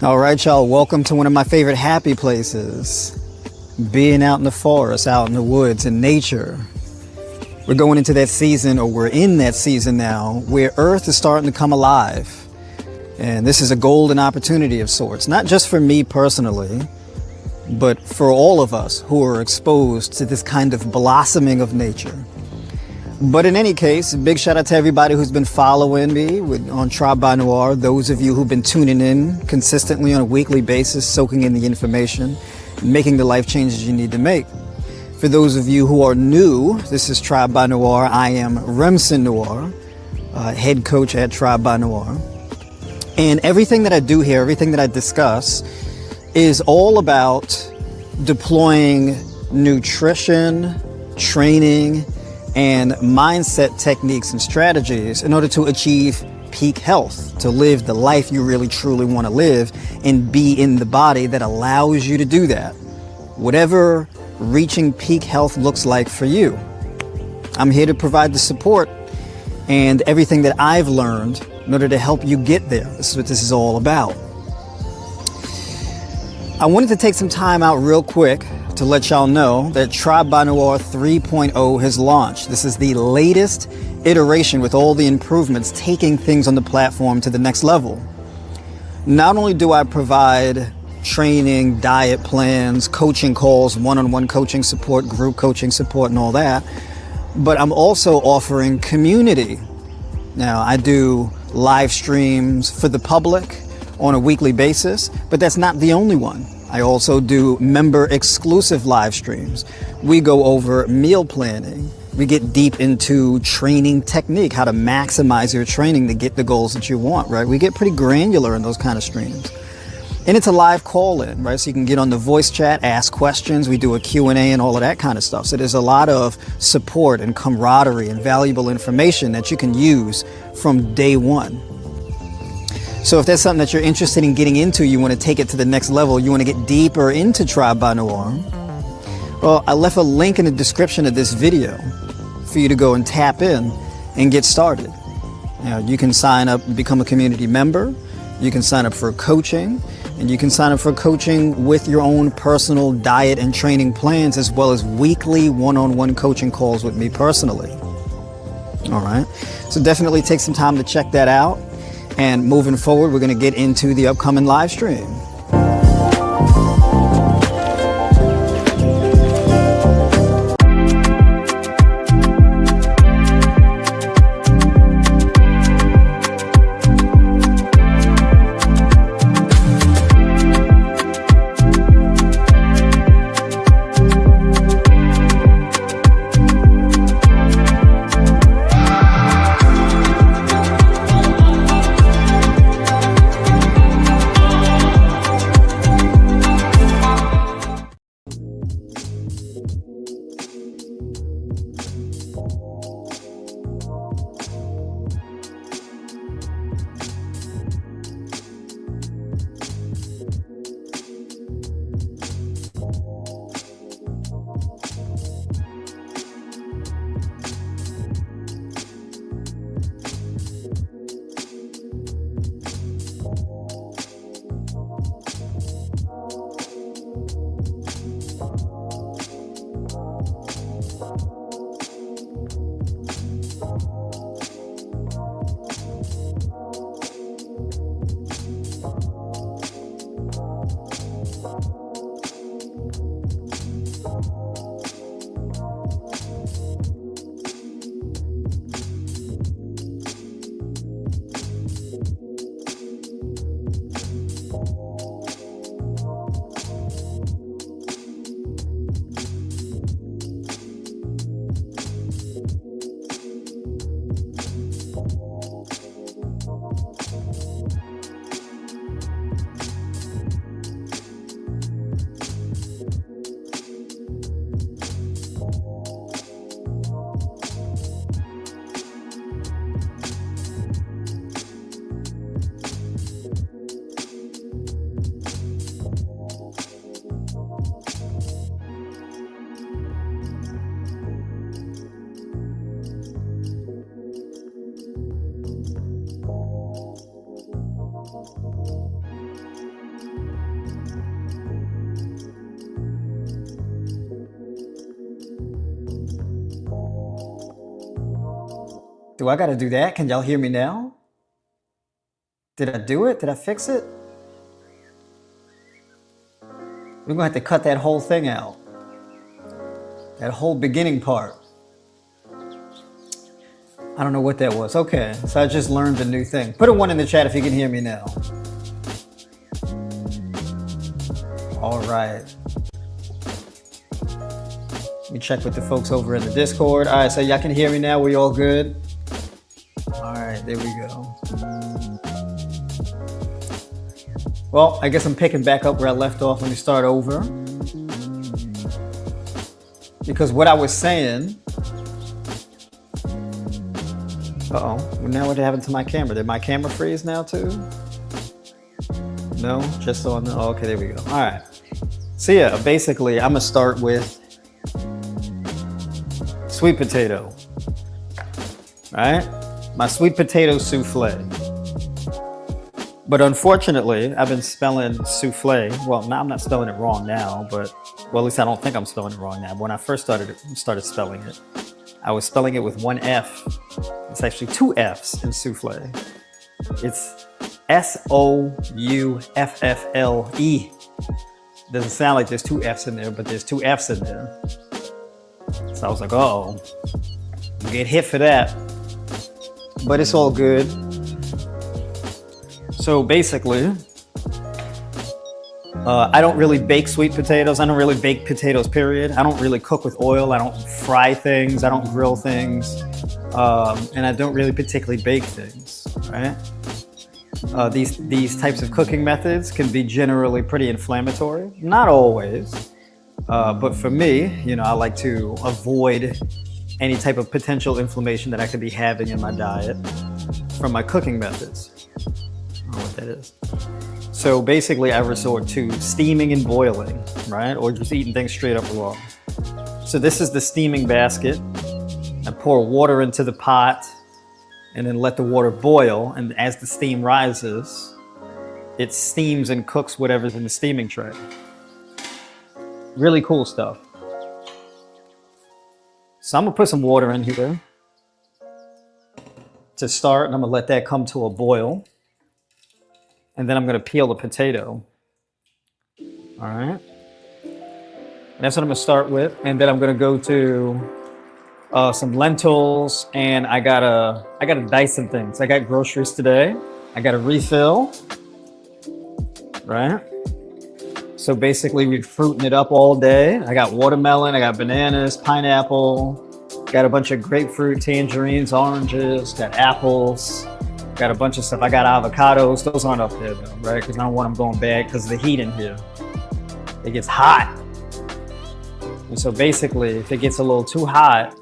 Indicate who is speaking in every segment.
Speaker 1: All right, y'all, welcome to one of my favorite happy places. Being out in the forest, out in the woods, in nature. We're going into that season, or we're in that season now, where Earth is starting to come alive. And this is a golden opportunity of sorts, not just for me personally, but for all of us who are exposed to this kind of blossoming of nature. But in any case, big shout out to everybody who's been following me on Tribe by Noir, those of you who've been tuning in consistently on a weekly basis, soaking in the information, making the life changes you need to make. For those of you who are new, this is Tribe by Noir. I am Remsen Noir, head coach at Tribe by Noir. And everything that I do here, everything that I discuss, is all about deploying nutrition, training, and mindset techniques and strategies in order to achieve peak health, to live the life you really truly want to live and be in the body that allows you to do that. Whatever reaching peak health looks like for you. I'm here to provide the support and everything that I've learned in order to help you get there. This is what this is all about. I wanted to take some time out real quick to let y'all know that Tribe by Noir 3.0 has launched. This is the latest iteration with all the improvements, taking things on the platform to the next level. Not only do I provide training, diet plans, coaching calls, one-on-one coaching support, group coaching support, and all that, but I'm also offering community. Now, I do live streams for the public on a weekly basis, but that's not the only one. I also do member exclusive live streams. We go over meal planning. We get deep into training technique, how to maximize your training to get the goals that you want, right? We get pretty granular in those kind of streams. And it's a live call-in, right? So you can get on the voice chat, ask questions. We do a Q&A and all of that kind of stuff. So there's a lot of support and camaraderie and valuable information that you can use from day one. So if that's something that you're interested in getting into, you want to take it to the next level, you want to get deeper into Tribe by Noir, well, I left a link in the description of this video for you to go and tap in and get started. Now, you can sign up and become a community member, you can sign up for coaching, and you can sign up for coaching with your own personal diet and training plans, as well as weekly one-on-one coaching calls with me personally. All right, so definitely take some time to check that out. And moving forward, we're going to get into the upcoming live stream. Do I gotta do that? Can y'all hear me now? Did I do it? Did I fix it? We're gonna have to cut that whole thing out. That whole beginning part. I don't know what that was. Okay, so I just learned a new thing. Put a 1 in the chat if you can hear me now. All right. Let me check with the folks over in the Discord. All right, so y'all can hear me now. We all good? All right, there we go. Well, I guess I'm picking back up where I left off. Let me start over. Because what I was saying... Uh-oh, well, now what happened to my camera? Did my camera freeze now too? No, just on the, oh, okay, there we go. All right. So yeah, basically I'm gonna start with sweet potato, right? My sweet potato souffle. But unfortunately, I've been spelling souffle. Well, now I'm not spelling it wrong now, but, well, at least I don't think I'm spelling it wrong now. But when I first started spelling it, I was spelling it with 1 F. It's actually 2 F's in souffle. It's S-O-U-F-F-L-E. Doesn't sound like there's 2 F's in there, but there's 2 F's in there. So I was like, uh-oh, get hit for that. But it's all good. So basically, I don't really bake sweet potatoes. I don't really bake potatoes, period. I don't really cook with oil. I don't fry things. I don't grill things. And I don't really particularly bake things, right? These types of cooking methods can be generally pretty inflammatory. Not always, but for me, you know, I like to avoid any type of potential inflammation that I could be having in my diet from my cooking methods. I don't know what that is. So basically I resort to steaming and boiling, right? Or just eating things straight up raw. So this is the steaming basket. I pour water into the pot and then let the water boil. And as the steam rises, it steams and cooks whatever's in the steaming tray. Really cool stuff. So I'm gonna put some water in here to start, and I'm gonna let that come to a boil. And then I'm gonna peel the potato. All right. And that's what I'm gonna start with. And then I'm gonna go to some lentils, and I gotta dice some things. I got groceries today. I got a refill, right? So basically we're fruiting it up all day. I got watermelon, I got bananas, pineapple, got a bunch of grapefruit, tangerines, oranges, got apples, got a bunch of stuff. I got avocados. Those aren't up there though, right? Because I don't want them going bad because of the heat in here. It gets hot. And so basically, if it gets a little too hot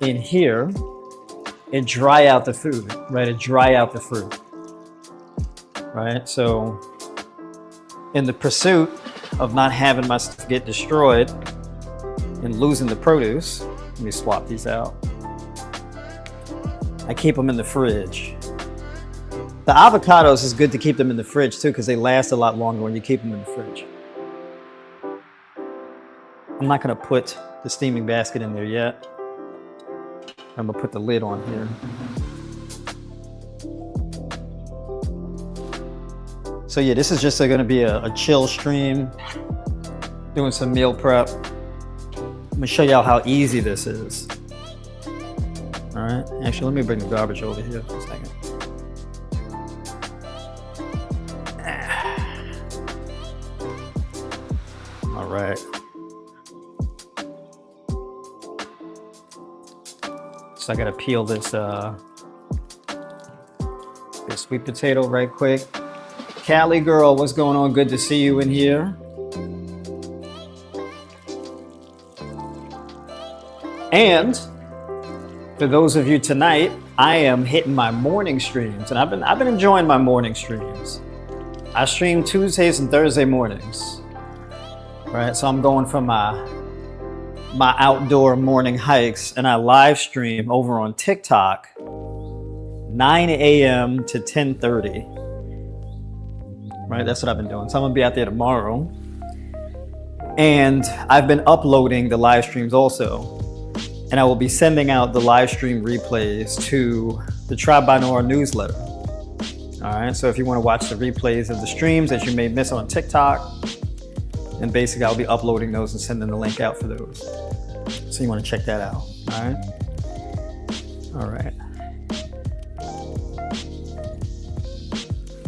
Speaker 1: in here, it dry out the food, right? It dry out the fruit, right? So in the pursuit of not having my stuff get destroyed and losing the produce, let me swap these out. I keep them in the fridge. The avocados is good to keep them in the fridge too, because they last a lot longer when you keep them in the fridge. I'm not gonna put the steaming basket in there yet. I'm gonna put the lid on here. So yeah, this is just gonna be a chill stream, doing some meal prep. I'm gonna show y'all how easy this is. All right, actually, let me bring the garbage over here for a second. All right. So I gotta peel this sweet potato right quick. Callie girl, what's going on? Good to see you in here. And for those of you tonight, I am hitting my morning streams, and I've been enjoying my morning streams. I stream Tuesdays and Thursday mornings. Right, so I'm going for my outdoor morning hikes, and I live stream over on TikTok 9 a.m. to 10:30. Right, that's what I've been doing. So I'm gonna be out there tomorrow. And I've been uploading the live streams also And I will be sending out the live stream replays to the Tribe by Noir newsletter. All right, so if you want to watch the replays of the streams that you may miss on TikTok, and basically I'll be uploading those and sending the link out for those. So you want to check that out. All right. All right.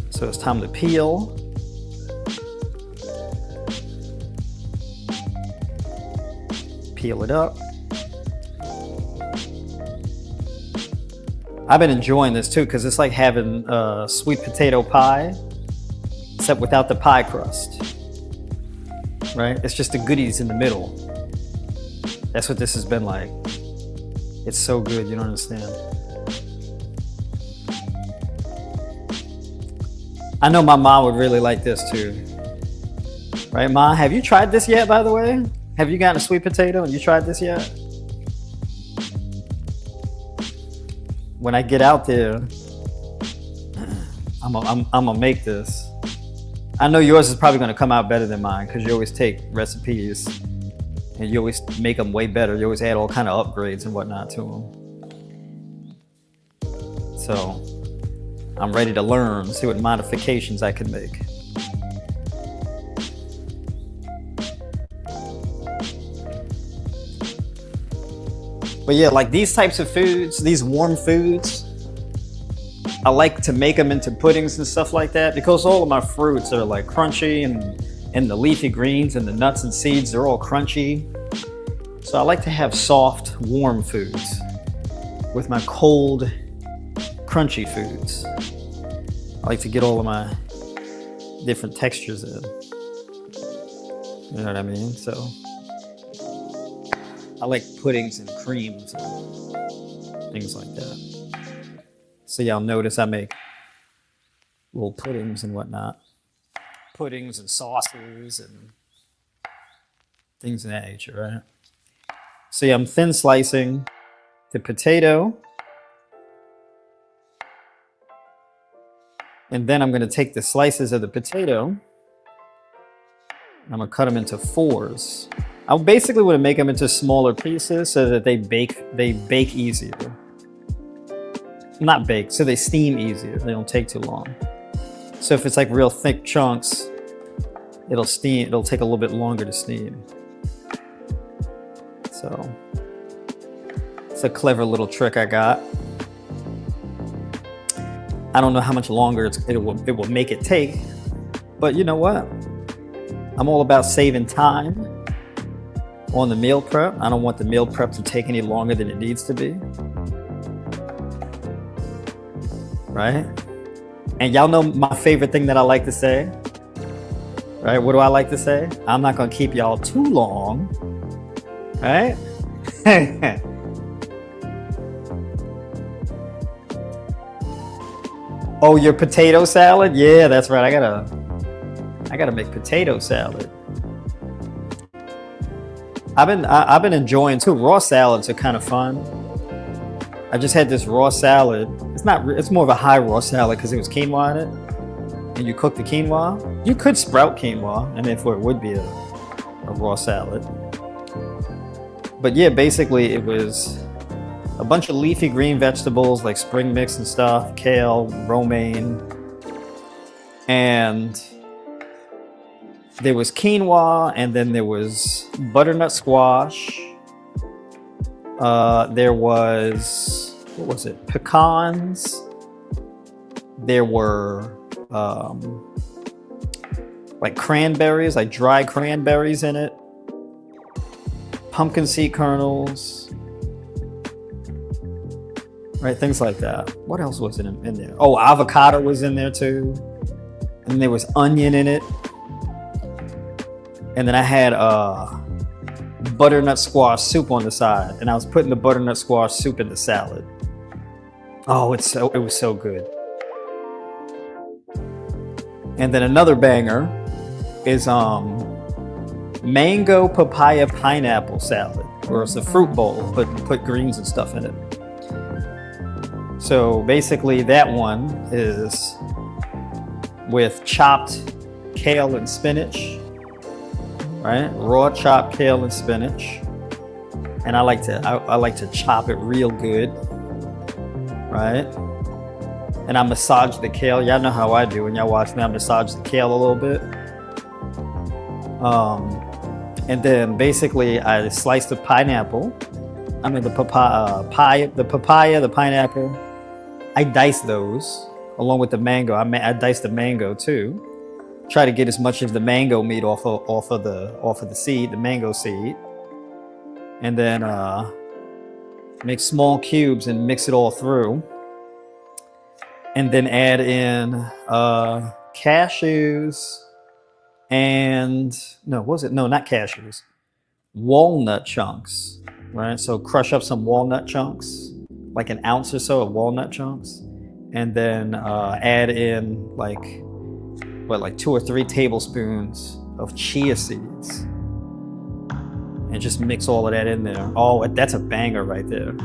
Speaker 1: So it's time to peel. Peel it up. I've been enjoying this too because it's like having sweet potato pie, except without the pie crust. Right? It's just the goodies in the middle. That's what this has been like. It's so good, you don't understand. I know my mom would really like this too. Right, Ma? Have you tried this yet, by the way? Have you gotten a sweet potato and you tried this yet? When I get out there, I'm gonna make this. I know yours is probably gonna come out better than mine because you always take recipes and you always make them way better. You always add all kind of upgrades and whatnot to them. So I'm ready to learn, see what modifications I can make. But yeah, like these types of foods, these warm foods, I like to make them into puddings and stuff like that because all of my fruits are like crunchy and the leafy greens and the nuts and seeds, they're all crunchy. So I like to have soft, warm foods with my cold, crunchy foods. I like to get all of my different textures in. You know what I mean? So I like puddings and creams and things like that. So y'all notice I make little puddings and whatnot. Puddings and sauces and things of that nature, right? So yeah, I'm thin slicing the potato. And then I'm gonna take the slices of the potato and I'm gonna cut them into fours. I basically want to make them into smaller pieces so that they bake easier. Not bake, so they steam easier. They don't take too long. So if it's like real thick chunks, it'll take a little bit longer to steam. So it's a clever little trick I got. I don't know how much longer it will make it take, but you know what? I'm all about saving time on the meal prep. I don't want the meal prep to take any longer than it needs to be. Right? And y'all know my favorite thing that I like to say. Right? What do I like to say? I'm not gonna keep y'all too long. Right? Oh, your potato salad? Yeah, that's right. I gotta make potato salad. I've been enjoying too. Raw salads are kind of fun. I just had this raw salad. It's more of a high raw salad because it was quinoa in it. And you cook the quinoa. You could sprout quinoa, and therefore it would be a raw salad. But yeah, basically it was a bunch of leafy green vegetables like spring mix and stuff, kale, romaine, and there was quinoa, and then there was butternut squash. There was, what was it? Pecans. There were like cranberries, like dry cranberries in it. Pumpkin seed kernels. Right, things like that. What else was in there? Oh, avocado was in there too. And there was onion in it. And then I had butternut squash soup on the side, and I was putting the butternut squash soup in the salad. Oh, it was so good. And then another banger is mango papaya pineapple salad, where it's a fruit bowl, but put greens and stuff in it. So basically that one is with chopped kale and spinach. Right? Raw chopped kale and spinach. And I like to chop it real good, right? And I massage the kale. Y'all know how I do when y'all watch me. I massage the kale a little bit. And then basically I slice the pineapple. I mean the papaya, the pineapple. I dice those along with the mango. I dice the mango too. Try to get as much of the mango meat off of the seed, the mango seed. And then make small cubes and mix it all through. And then add in cashews and not cashews, walnut chunks, right? So crush up some walnut chunks, like an ounce or so of walnut chunks, and then add in like 2 or 3 tablespoons of chia seeds, and just mix all of that in there. Oh, that's a banger right there.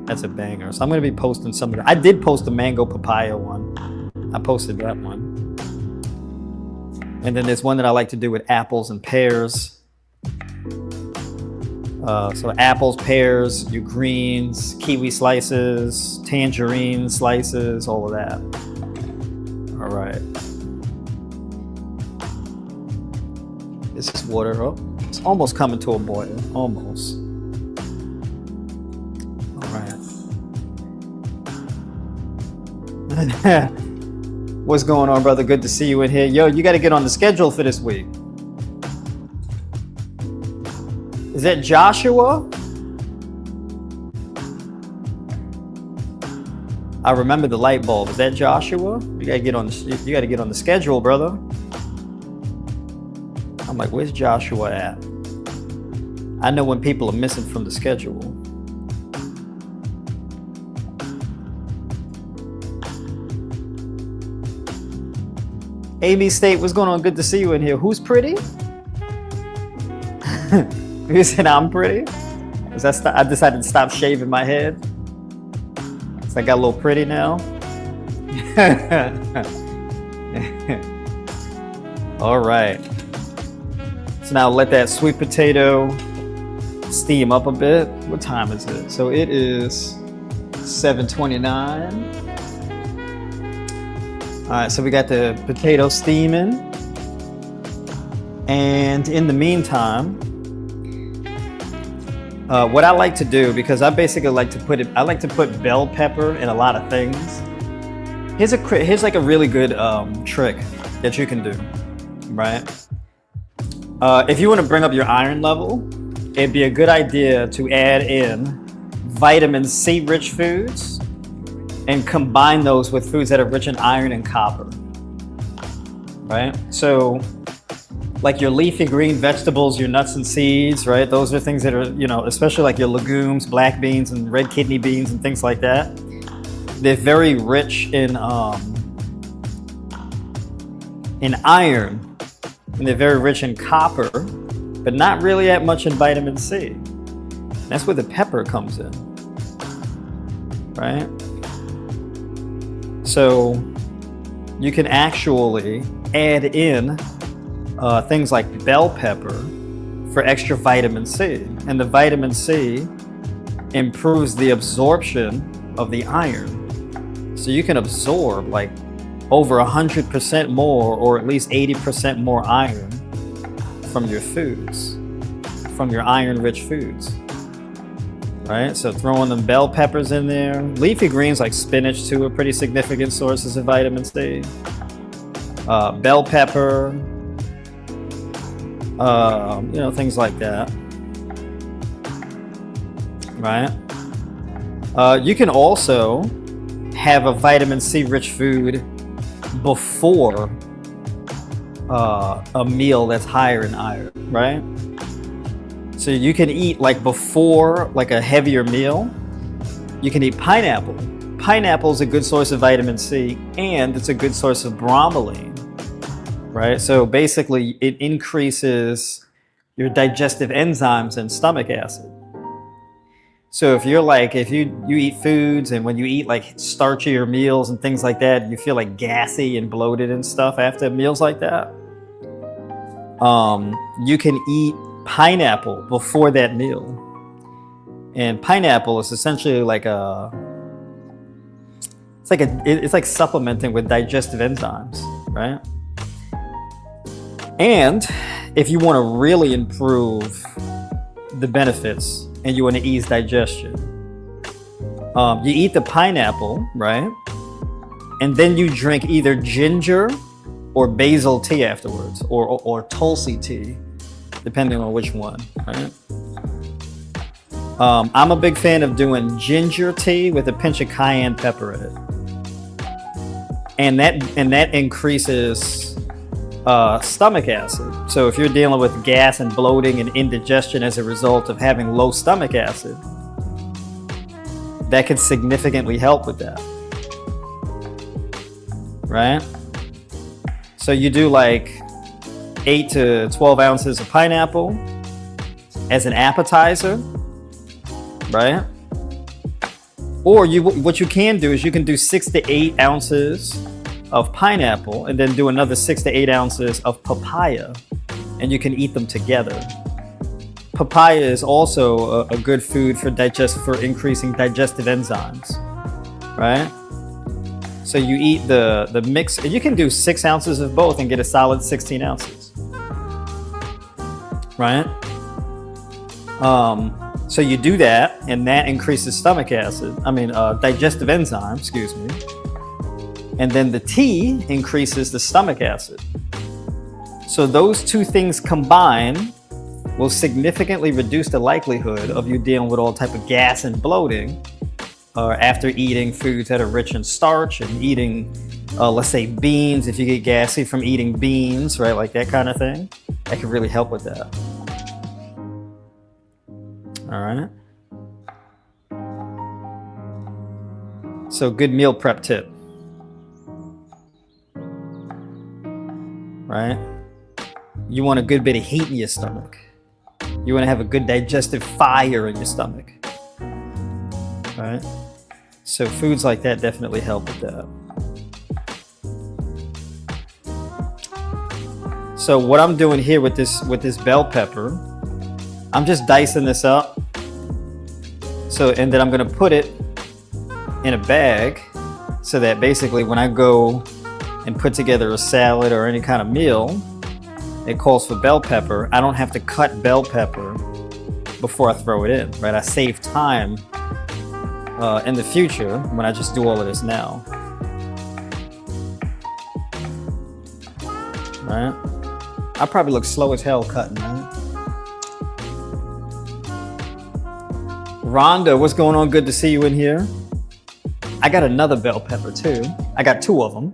Speaker 1: That's a banger. So I'm going to be posting some of that. I did post the mango papaya one. I posted that one. And then there's one that I like to do with apples and pears. So apples, pears, your greens, kiwi slices, tangerine slices, all of that. All right. This is water up. It's almost coming to a boil. Almost. What's going on, brother? Good to see you in here. Yo, you got to get on the schedule for this week. Is that Joshua? I remember the light bulb. Is that Joshua? You got to get on the schedule, brother. I'm like, where's Joshua at? I know when people are missing from the schedule. Amy State, what's going on? Good to see you in here. Who's pretty? You said I'm pretty? I decided to stop shaving my head. So I got a little pretty now. All right. So now let that sweet potato steam up a bit. What time is it? So it is 7:29. All right, so we got the potato steaming. And in the meantime, what I like to do, because I basically like to put bell pepper in a lot of things. Here's like a really good trick that you can do, right? If you want to bring up your iron level, it'd be a good idea to add in vitamin C rich foods and combine those with foods that are rich in iron and copper, right? So like your leafy green vegetables, your nuts and seeds, right? Those are things that are, especially like your legumes, black beans and red kidney beans and things like that. They're very rich in iron, and they're very rich in copper, but not really that much in vitamin C. That's where the pepper comes in, right? So you can actually add in things like bell pepper for extra vitamin C. And the vitamin C improves the absorption of the iron. So you can absorb like over 100% more, or at least 80% more iron from your foods, from your iron-rich foods. Right, so throwing them bell peppers in there. Leafy greens like spinach too are pretty significant sources of vitamin C. Bell pepper, things like that. Right. You can also have a vitamin C rich food before a meal that's higher in iron, right? So you can eat like before like a heavier meal, you can eat pineapple. Pineapple is a good source of vitamin C, and it's a good source of bromelain, right? So basically it increases your digestive enzymes and stomach acid. So if you eat foods, and when you eat like starchier meals and things like that, you feel like gassy and bloated and stuff after meals like that, you can eat pineapple before that meal. And pineapple is essentially like it's like supplementing with digestive enzymes, right? And if you want to really improve the benefits and you want to ease digestion, you eat the pineapple, right? And then you drink either ginger or basil tea afterwards, or tulsi tea, depending on which one, right? I'm a big fan of doing ginger tea with a pinch of cayenne pepper in it. And that increases stomach acid. So if you're dealing with gas and bloating and indigestion as a result of having low stomach acid, that can significantly help with that, right? So you do like 8 to 12 ounces of pineapple as an appetizer, right? Or what you can do is you can do 6 to 8 ounces of pineapple and then do another 6 to 8 ounces of papaya, and you can eat them together. Papaya is also a good food for increasing digestive enzymes, right? So you eat the mix, and you can do 6 ounces of both and get a solid 16 ounces, right? So you do that, and that increases digestive enzymes, excuse me. And then the tea increases the stomach acid. So those two things combined will significantly reduce the likelihood of you dealing with all type of gas and bloating after eating foods that are rich in starch and eating, let's say, beans. If you get gassy from eating beans, right, like that kind of thing, that can really help with that. All right. So good meal prep tip, right? You want a good bit of heat in your stomach. You want to have a good digestive fire in your stomach, right? So foods like that definitely help with that. So what I'm doing here with this bell pepper, I'm just dicing this up. And then I'm going to put it in a bag so that basically when I go and put together a salad or any kind of meal, it calls for bell pepper, I don't have to cut bell pepper before I throw it in, right? I save time in the future when I just do all of this now, right? I probably look slow as hell cutting, right? Rhonda, what's going on? Good to see you in here. I got another bell pepper too. I got 2 of them.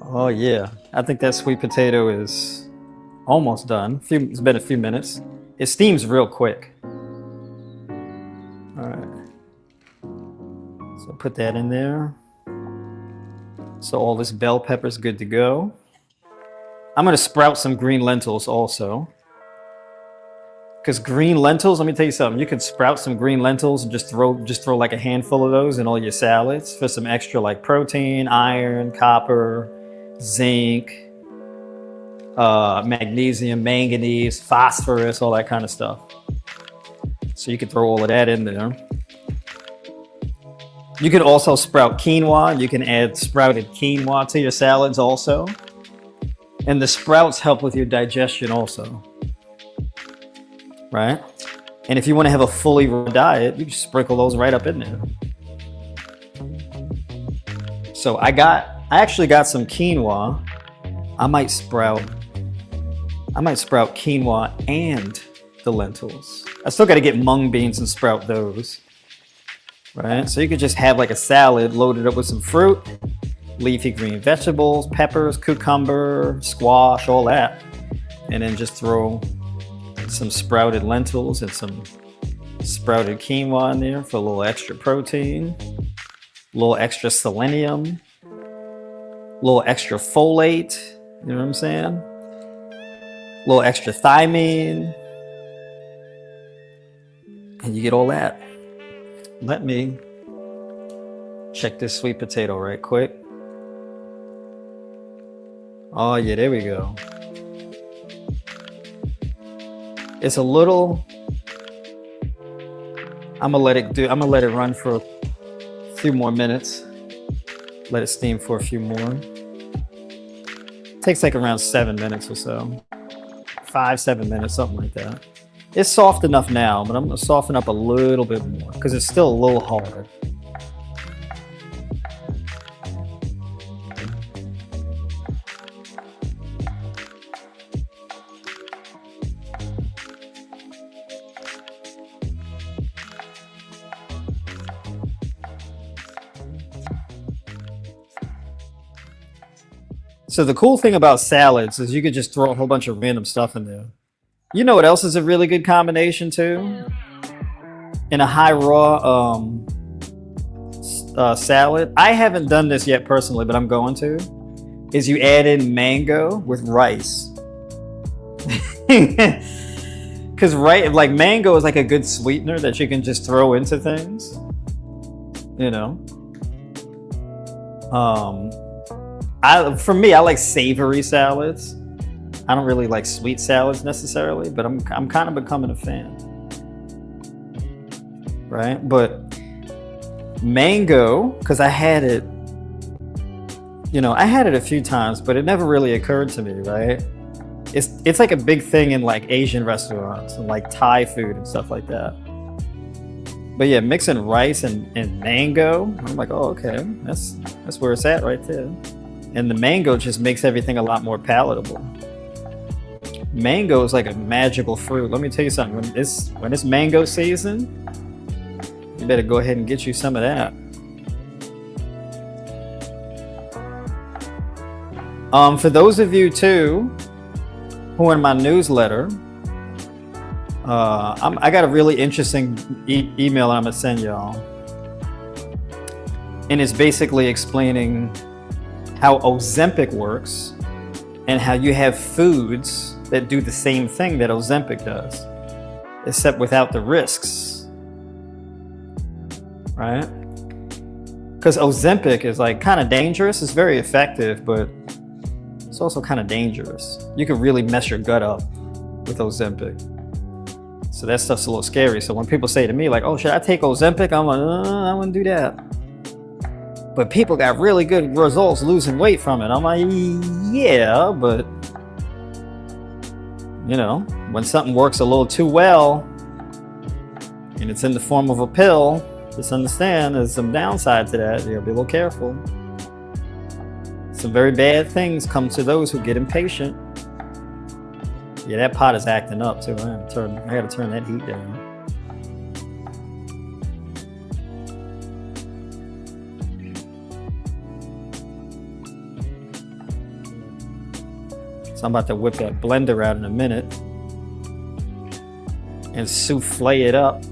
Speaker 1: Oh yeah, I think that sweet potato is almost done. It's been a few minutes. It steams real quick. All right. So put that in there. So all this bell pepper is good to go. I'm going to sprout some green lentils also. Because green lentils, let me tell you something. You can sprout some green lentils and just throw like a handful of those in all your salads for some extra like protein, iron, copper, zinc, magnesium, manganese, phosphorus, all that kind of stuff. So you can throw all of that in there. You can also sprout quinoa. You can add sprouted quinoa to your salads also. And the sprouts help with your digestion also, right? And if you want to have a fully raw diet, you can sprinkle those right up in there. So I actually got some quinoa. I might sprout quinoa and the lentils. I still got to get mung beans and sprout those, right? So you could just have like a salad loaded up with some fruit, leafy green vegetables, peppers, cucumber, squash, all that. And then just throw some sprouted lentils and some sprouted quinoa in there for a little extra protein, a little extra selenium, a little extra folate, you know what I'm saying? A little extra thiamine. And you get all that. Let me check this sweet potato right quick. Oh yeah, there we go. It's a little, I'm gonna let it run for a few more minutes. Let it steam for a few more. Takes like around 7 minutes or so. 5-7 minutes, something like that. It's soft enough now, but I'm gonna soften up a little bit more because it's still a little hard. So the cool thing about salads is you could just throw a whole bunch of random stuff in there. You know what else is a really good combination too? In a high raw salad, I haven't done this yet personally, but I'm going to, is you add in mango with rice. Because like mango is like a good sweetener that you can just throw into things, you know. For me, I like savory salads. I don't really like sweet salads necessarily, but I'm kind of becoming a fan, right? But mango, because I had it, I had it a few times, but it never really occurred to me, right? It's like a big thing in like Asian restaurants and like Thai food and stuff like that. But yeah, mixing rice and mango, I'm like, oh, okay, that's where it's at right there. And the mango just makes everything a lot more palatable. Mango is like a magical fruit. Let me tell you something. When it's mango season, you better go ahead and get you some of that. For those of you too who are in my newsletter, I got a really interesting email I'm gonna send y'all, and it's basically explaining how Ozempic works and how you have foods that do the same thing that Ozempic does, except without the risks, right? Because Ozempic is like kind of dangerous. It's very effective, but it's also kind of dangerous. You can really mess your gut up with Ozempic. So that stuff's a little scary. So when people say to me like, oh, should I take Ozempic? I'm like, I wouldn't do that. But people got really good results losing weight from it. I'm like, yeah, but when something works a little too well and it's in the form of a pill, just understand there's some downside to that. You gotta be a little careful. Some very bad things come to those who get impatient. Yeah, that pot is acting up too. I gotta turn that heat down. So I'm about to whip that blender out in a minute and souffle it up.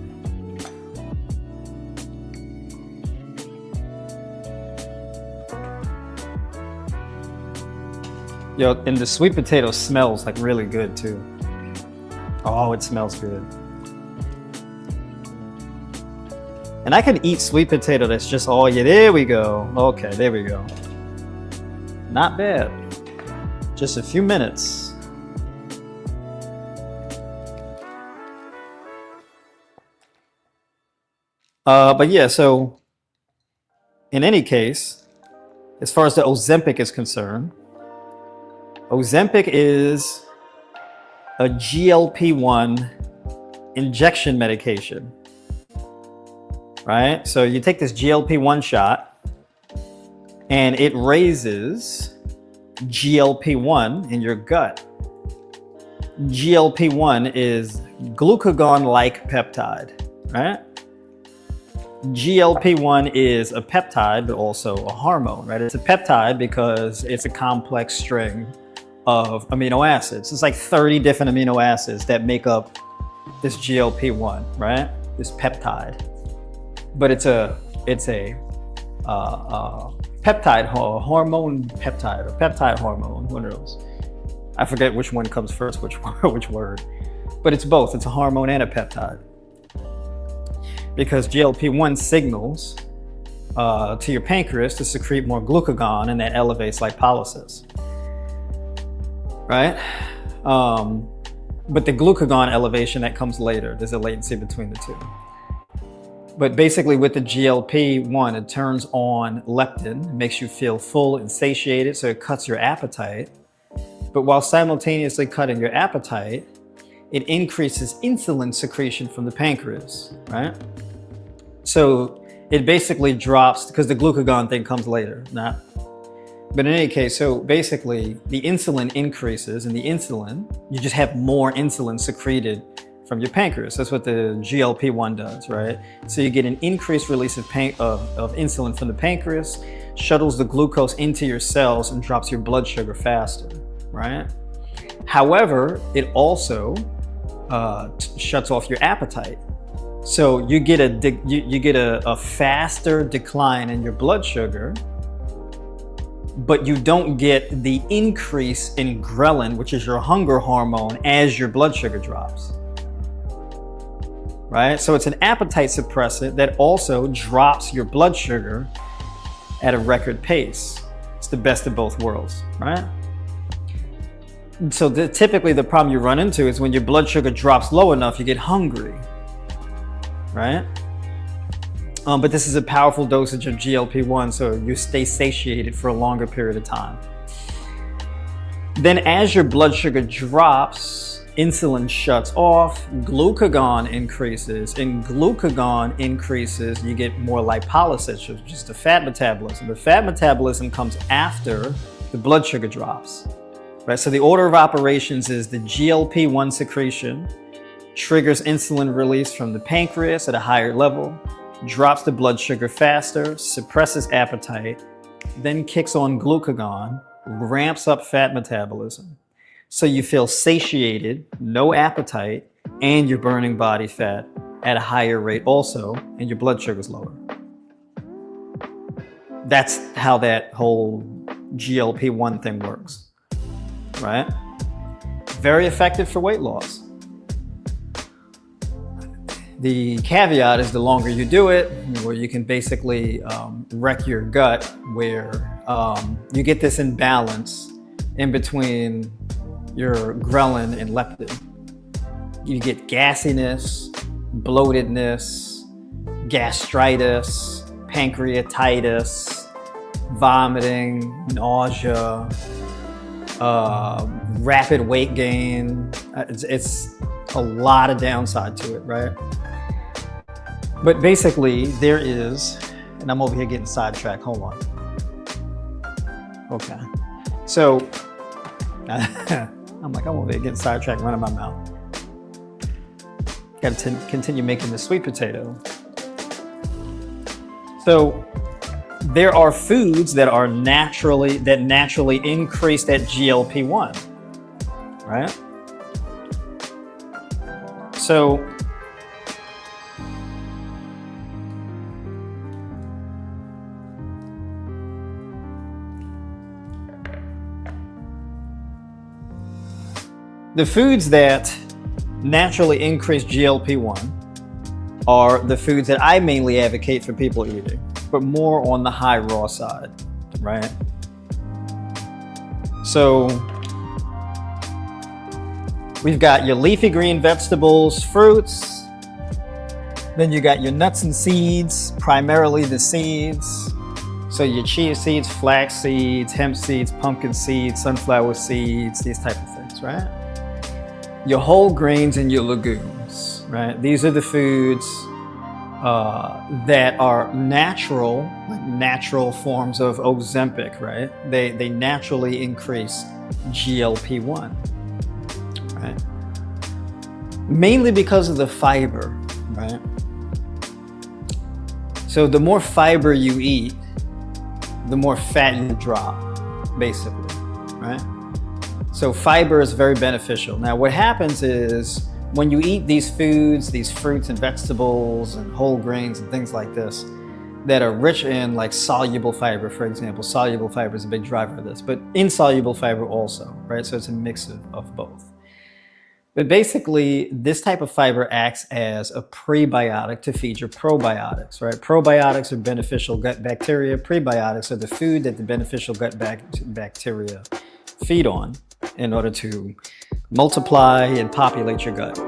Speaker 1: Yo, and the sweet potato smells like really good too. Oh, it smells good. And I can eat sweet potato that's just all, yeah, there we go. Okay, there we go. Not bad. Just a few minutes. But yeah, so in any case, as far as the Ozempic is concerned, Ozempic is a GLP-1 injection medication, right? So you take this GLP-1 shot and it raises GLP-1 in your gut. GLP-1 is glucagon-like peptide, right? GLP-1 is a peptide, but also a hormone, right? It's a peptide because it's a complex string of amino acids. It's like 30 different amino acids that make up this GLP-1, right? This peptide. But it's a peptide hormone peptide or peptide hormone, one of those. I forget which one comes first, which word. But it's both. It's a hormone and a peptide. Because GLP-1 signals to your pancreas to secrete more glucagon, and that elevates lipolysis. right? But the glucagon elevation, that comes later. There's a latency between the two. But basically with the GLP-1, it turns on leptin, makes you feel full and satiated, so it cuts your appetite. But while simultaneously cutting your appetite, it increases insulin secretion from the pancreas, right? So it basically drops, because the glucagon thing comes later, not. But in any case, so basically the insulin increases, and the insulin, you just have more insulin secreted from your pancreas. That's what the GLP-1 does, right? So you get an increased release of insulin from the pancreas, shuttles the glucose into your cells and drops your blood sugar faster, right? However, it also shuts off your appetite. So you get a faster decline in your blood sugar, but you don't get the increase in ghrelin, which is your hunger hormone, as your blood sugar drops. Right? So it's an appetite suppressant that also drops your blood sugar at a record pace. It's the best of both worlds, right? So typically the problem you run into is when your blood sugar drops low enough, you get hungry, right? But this is a powerful dosage of GLP-1, so you stay satiated for a longer period of time. Then as your blood sugar drops, insulin shuts off, glucagon increases, and glucagon increases, you get more lipolysis, which is the fat metabolism. The fat metabolism comes after the blood sugar drops, right? So the order of operations is the GLP-1 secretion triggers insulin release from the pancreas at a higher level, drops the blood sugar faster, suppresses appetite, then kicks on glucagon, ramps up fat metabolism. So you feel satiated, no appetite, and you're burning body fat at a higher rate also, and your blood sugar's lower. That's how that whole GLP-1 thing works, right? Very effective for weight loss. The caveat is the longer you do it, where you can basically wreck your gut, where you get this imbalance in between your ghrelin and leptin. You get gassiness, bloatedness, gastritis, pancreatitis, vomiting, nausea, rapid weight gain. It's a lot of downside to it, right? But basically there is, and I'm over here getting sidetracked, hold on. Okay, so I'm over here getting sidetracked, running my mouth. Got to continue making the sweet potato. So there are foods that naturally increase that GLP-1, right? So the foods that naturally increase GLP-1 are the foods that I mainly advocate for people eating, but more on the high raw side, right? So we've got your leafy green vegetables, fruits, then you got your nuts and seeds, primarily the seeds. So your chia seeds, flax seeds, hemp seeds, pumpkin seeds, sunflower seeds, these type of things, right? Your whole grains and your legumes, right? These are the foods that are natural, like natural forms of Ozempic, right? They naturally increase GLP-1, right? Mainly because of the fiber, right? So the more fiber you eat, the more fat you drop, basically, right? So fiber is very beneficial. Now what happens is when you eat these foods, these fruits and vegetables and whole grains and things like this that are rich in like soluble fiber, for example, soluble fiber is a big driver of this, but insoluble fiber also, right? So it's a mix of both. But basically this type of fiber acts as a prebiotic to feed your probiotics, right? Probiotics are beneficial gut bacteria. Prebiotics are the food that the beneficial gut bacteria feed on. in order to multiply and populate your gut.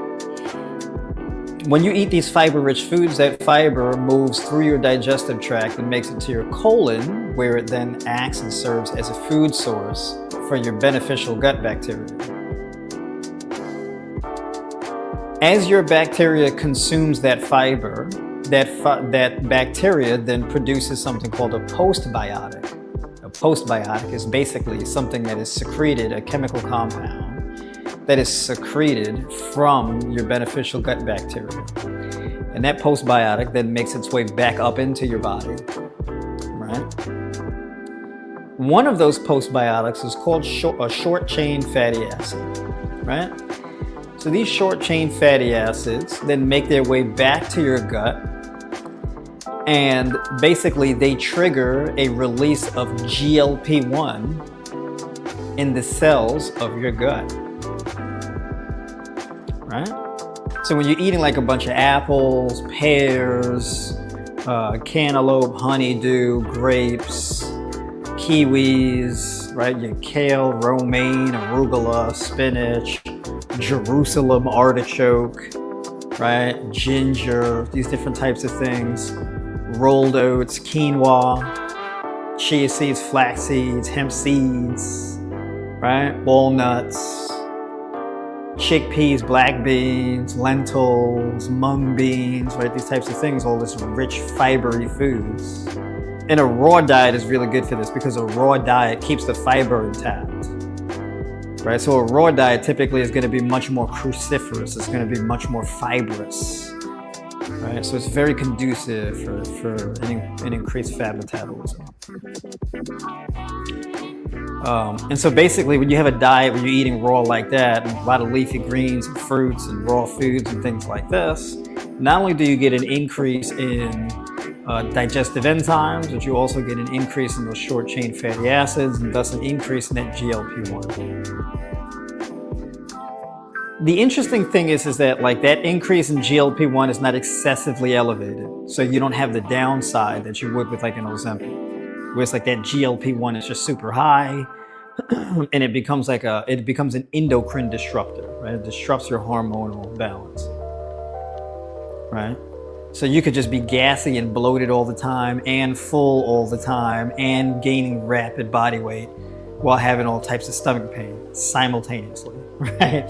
Speaker 1: When you eat these fiber-rich foods, that fiber moves through your digestive tract and makes it to your colon, where it then acts and serves as a food source for your beneficial gut bacteria. As your bacteria consumes that fiber, that bacteria then produces something called a postbiotic. A postbiotic is basically something that is secreted, a chemical compound that is secreted from your beneficial gut bacteria. And that postbiotic then makes its way back up into your body, right? One of those postbiotics is called a short-chain fatty acid, right? So these short-chain fatty acids then make their way back to your gut, and basically they trigger a release of GLP-1 in the cells of your gut. Right? So when you're eating like a bunch of apples, pears, cantaloupe, honeydew, grapes, kiwis, right? Your kale, romaine, arugula, spinach, Jerusalem artichoke, right? Ginger, these different types of things. Rolled oats, quinoa, chia seeds, flax seeds, hemp seeds, right? Walnuts, chickpeas, black beans, lentils, mung beans, right? These types of things, all this rich, fibery foods. And a raw diet is really good for this because a raw diet keeps the fiber intact, right? So a raw diet typically is going to be much more cruciferous. It's going to be much more fibrous, right? So it's very conducive for an increased fat metabolism. And so basically when you have a diet where you're eating raw like that, and a lot of leafy greens and fruits and raw foods and things like this, not only do you get an increase in digestive enzymes, but you also get an increase in those short chain fatty acids and thus an increase in that GLP-1. The interesting thing is that like that increase in GLP-1 is not excessively elevated. So you don't have the downside that you would with like an Ozempic, where it's like that GLP-1 is just super high and it becomes an endocrine disruptor, right? It disrupts your hormonal balance, right? So you could just be gassy and bloated all the time and full all the time and gaining rapid body weight while having all types of stomach pain simultaneously, right?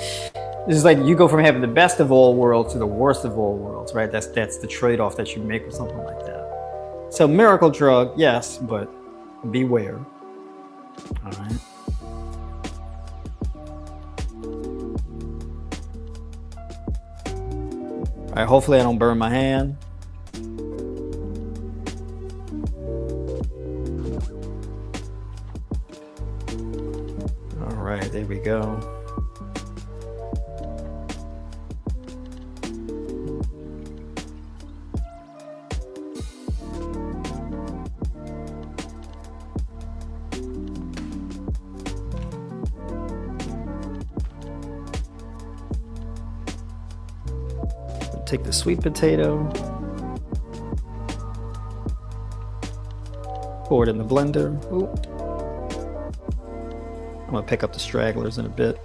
Speaker 1: This is like you go from having the best of all worlds to the worst of all worlds, right? That's the trade-off that you make with something like that. So miracle drug, yes, but beware. All right. All right, hopefully I don't burn my hand. All right, there we go. Take the sweet potato, pour it in the blender. Ooh. I'm gonna pick up the stragglers in a bit.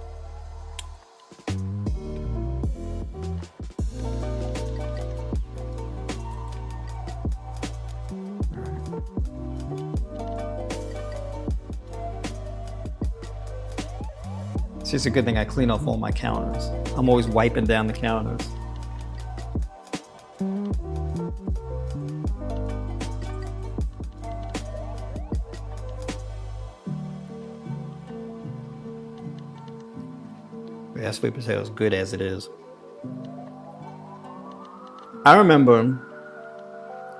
Speaker 1: It's just a good thing I clean off all my counters. I'm always wiping down the counters. Yeah, sweet potato is good as it is. I remember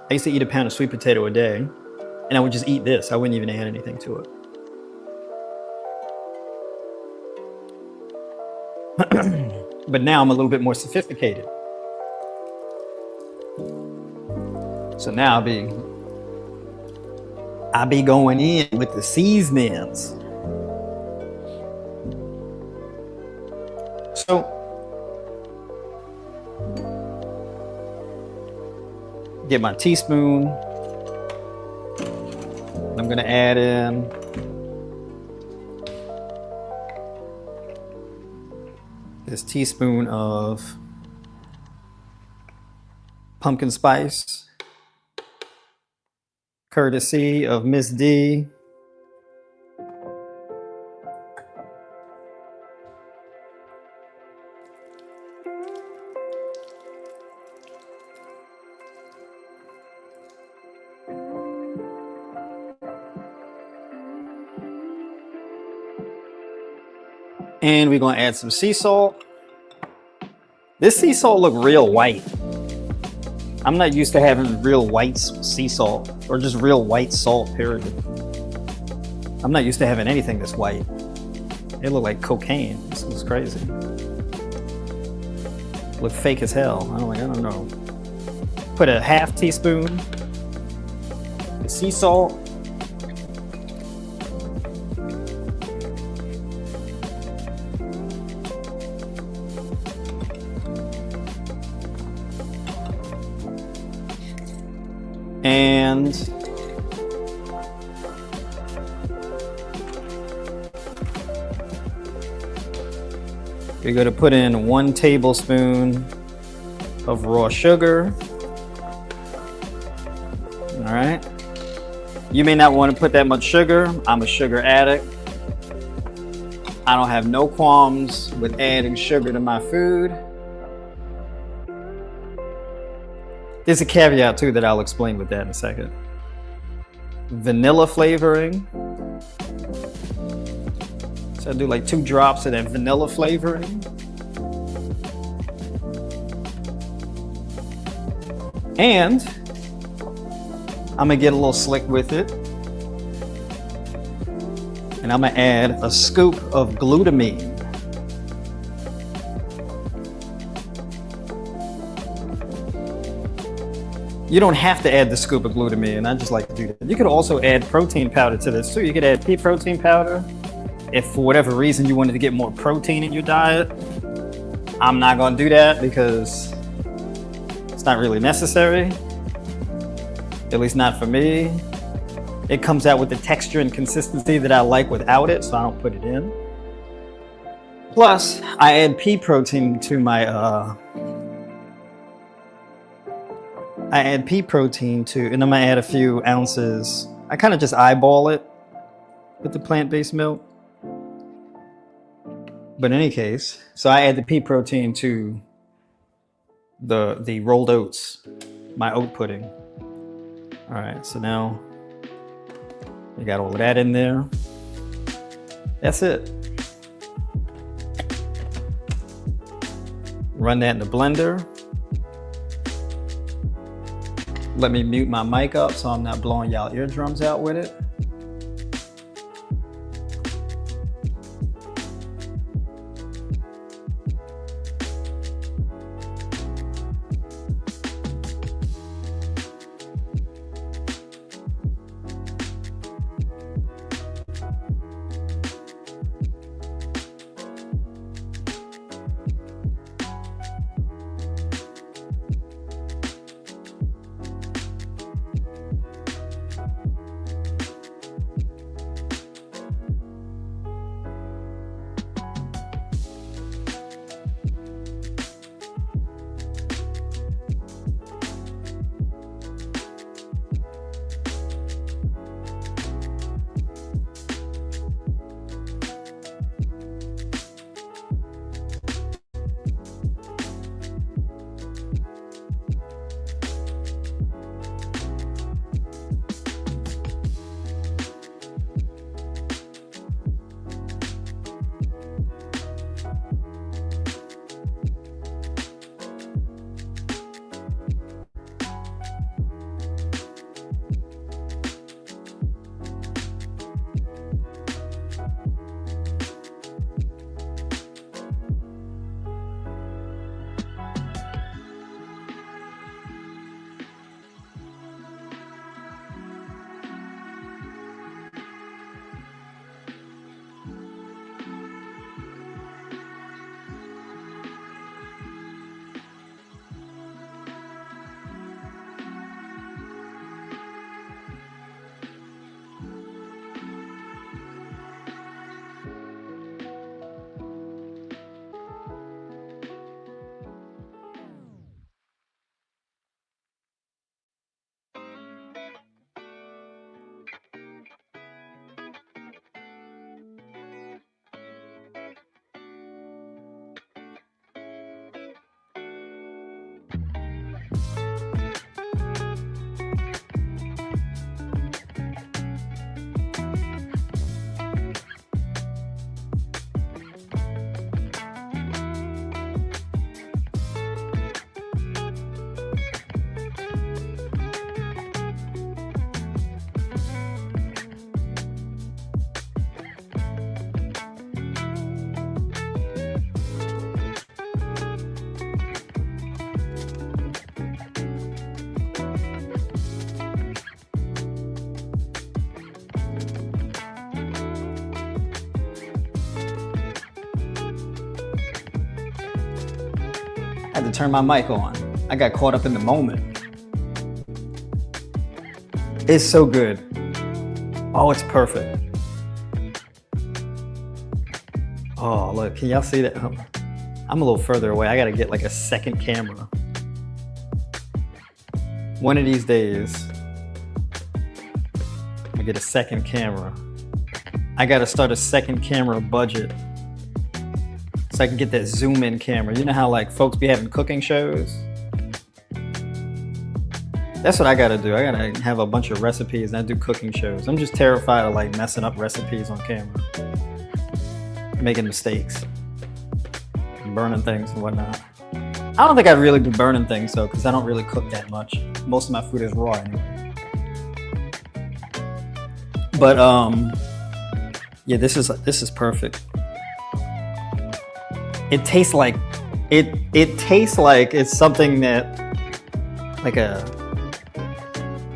Speaker 1: I used to eat a pound of sweet potato a day, and I would just eat this. I wouldn't even add anything to it. But now I'm a little bit more sophisticated. So now I'll be going in with the seasonings. So get my teaspoon. I'm gonna add in this teaspoon of pumpkin spice, courtesy of Miss D. And we're gonna add some sea salt. This sea salt look real white. I'm not used to having real white sea salt or just real white salt, period. I'm not used to having anything this white. It looked like cocaine. This was crazy. Look fake as hell. I don't know. Put a half teaspoon of sea salt. And you're going to put in 1 tablespoon of raw sugar. All right. You may not want to put that much sugar. I'm a sugar addict. I don't have no qualms with adding sugar to my food. There's a caveat too that I'll explain with that in a second. Vanilla flavoring. So I do like 2 drops of that vanilla flavoring. And I'm gonna get a little slick with it. And I'm gonna add a scoop of glutamine. You don't have to add the scoop of glutamine. I just like to do that. You could also add protein powder to this too. You could add pea protein powder if for whatever reason you wanted to get more protein in your diet. I'm not gonna do that because it's not really necessary. At least not for me. It comes out with the texture and consistency that I like without it, so I don't put it in. Plus, I add pea protein to my and I'm gonna add a few ounces. I kind of just eyeball it with the plant-based milk. But in any case, so I add the pea protein to the rolled oats, my oat pudding. All right, so now you got all of that in there. That's it. Run that in the blender. Let me mute my mic up so I'm not blowing y'all eardrums out with it. even turn my mic on. I got caught up in the moment. It's so good. Oh, it's perfect. Oh, look, can y'all see that? I'm a little further away. I gotta get like a second camera. One of these days, I get a second camera. I gotta start a second camera budget so I can get that zoom in camera. You know how like folks be having cooking shows? That's what I gotta do. I gotta have a bunch of recipes and I do cooking shows. I'm just terrified of like messing up recipes on camera. Making mistakes. Burning things and whatnot. I don't think I'd really be burning things though, because I don't really cook that much. Most of my food is raw anyway. But yeah, this is perfect. It tastes like it's something that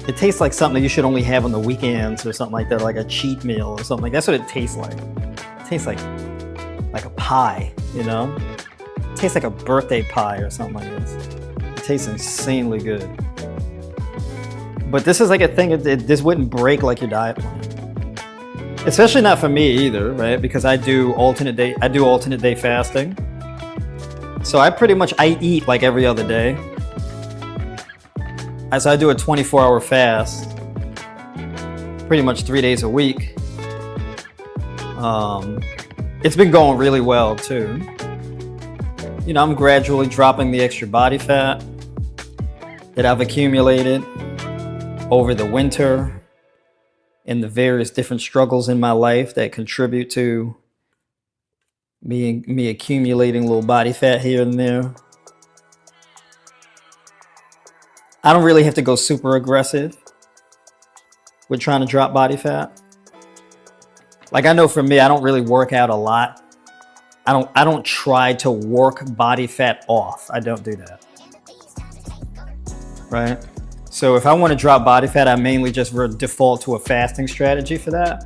Speaker 1: it tastes like something that you should only have on the weekends or something like that, like a cheat meal or something. That's what it tastes like. It tastes like a pie, you know? It tastes like a birthday pie or something like this. It tastes insanely good. But this is like a thing, this wouldn't break like your diet plan. Especially not for me either, right? Because I do alternate day fasting. So I eat like every other day. So I do a 24-hour fast, pretty much 3 days a week. It's been going really well too. You know, I'm gradually dropping the extra body fat that I've accumulated over the winter and the various different struggles in my life that contribute to me accumulating a little body fat here and there. I don't really have to go super aggressive with trying to drop body fat. Like I know for me, I don't really work out a lot. I don't try to work body fat off. I don't do that. Right? So if I want to drop body fat, I mainly just default to a fasting strategy for that.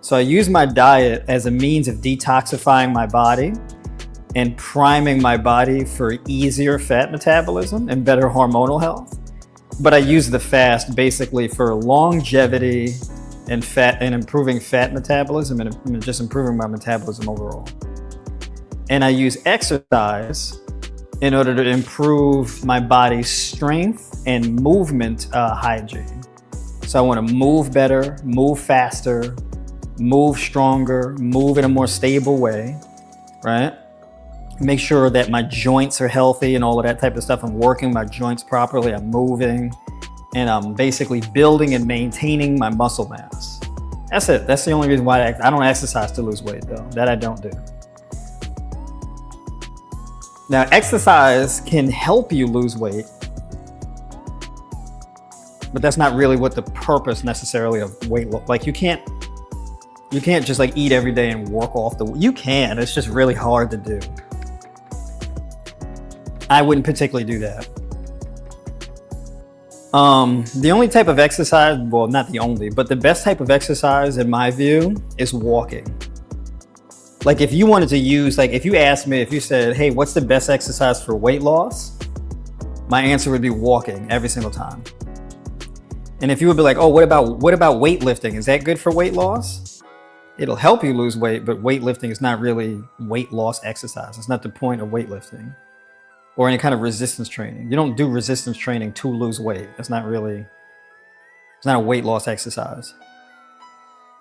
Speaker 1: So I use my diet as a means of detoxifying my body and priming my body for easier fat metabolism and better hormonal health. But I use the fast basically for longevity and improving fat metabolism and just improving my metabolism overall. And I use exercise in order to improve my body's strength and movement hygiene. So I want to move better, move faster, move stronger, move in a more stable way, right? Make sure that my joints are healthy and all of that type of stuff. I'm working my joints properly, I'm moving, and I'm basically building and maintaining my muscle mass. That's it. That's the only reason why I don't exercise to lose weight though. That I don't do. Now, exercise can help you lose weight, but that's not really what the purpose necessarily of weight loss. Like you can't just like eat every day and work off you can, it's just really hard to do. I wouldn't particularly do that. The only type of exercise, well, not the only, but the best type of exercise in my view is walking. Like if you wanted to use, like if you asked me, if you said, hey, what's the best exercise for weight loss? My answer would be walking every single time. And if you would be like, oh, what about weightlifting? Is that good for weight loss? It'll help you lose weight, but weightlifting is not really weight loss exercise. It's not the point of weightlifting or any kind of resistance training. You don't do resistance training to lose weight. It's not a weight loss exercise.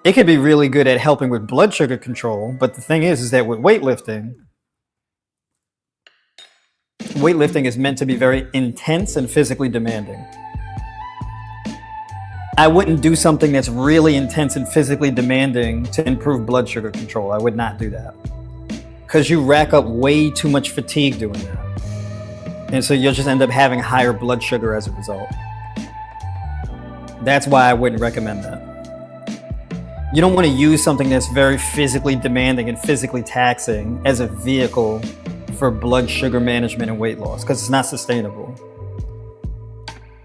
Speaker 1: It could be really good at helping with blood sugar control, but the thing is that with weightlifting is meant to be very intense and physically demanding. I wouldn't do something that's really intense and physically demanding to improve blood sugar control. I would not do that. Because you rack up way too much fatigue doing that. And so you'll just end up having higher blood sugar as a result. That's why I wouldn't recommend that. You don't want to use something that's very physically demanding and physically taxing as a vehicle for blood sugar management and weight loss, because it's not sustainable.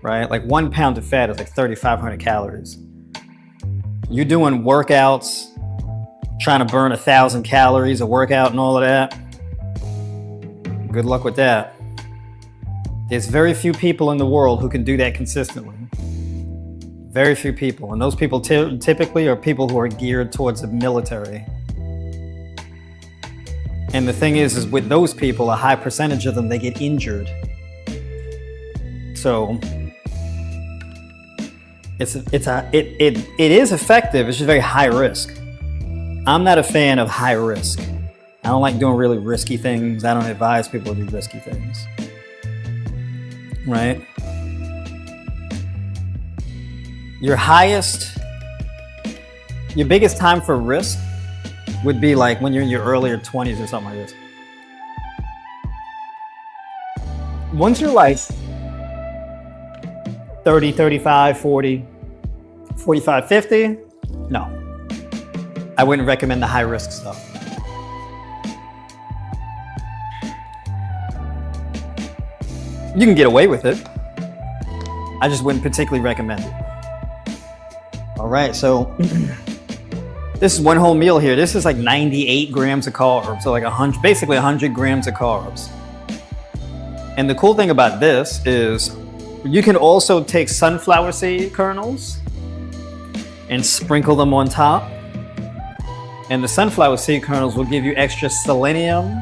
Speaker 1: Right? Like 1 pound of fat is like 3,500 calories. You're doing workouts, trying to burn 1,000 calories a workout and all of that. Good luck with that. There's very few people in the world who can do that consistently. Very few people. And those people typically are people who are geared towards the military. And the thing is with those people, a high percentage of them, they get injured. So it is effective. It's just very high risk. I'm not a fan of high risk. I don't like doing really risky things. I don't advise people to do risky things. Right? Your biggest time for risk would be like when you're in your earlier 20s or something like this. Once you're like 30, 35, 40, 45, 50, no. I wouldn't recommend the high risk stuff. You can get away with it. I just wouldn't particularly recommend it. All right, so this is one whole meal here. This is like 98 grams of carbs, so like basically 100 grams of carbs. And the cool thing about this is you can also take sunflower seed kernels and sprinkle them on top. And the sunflower seed kernels will give you extra selenium,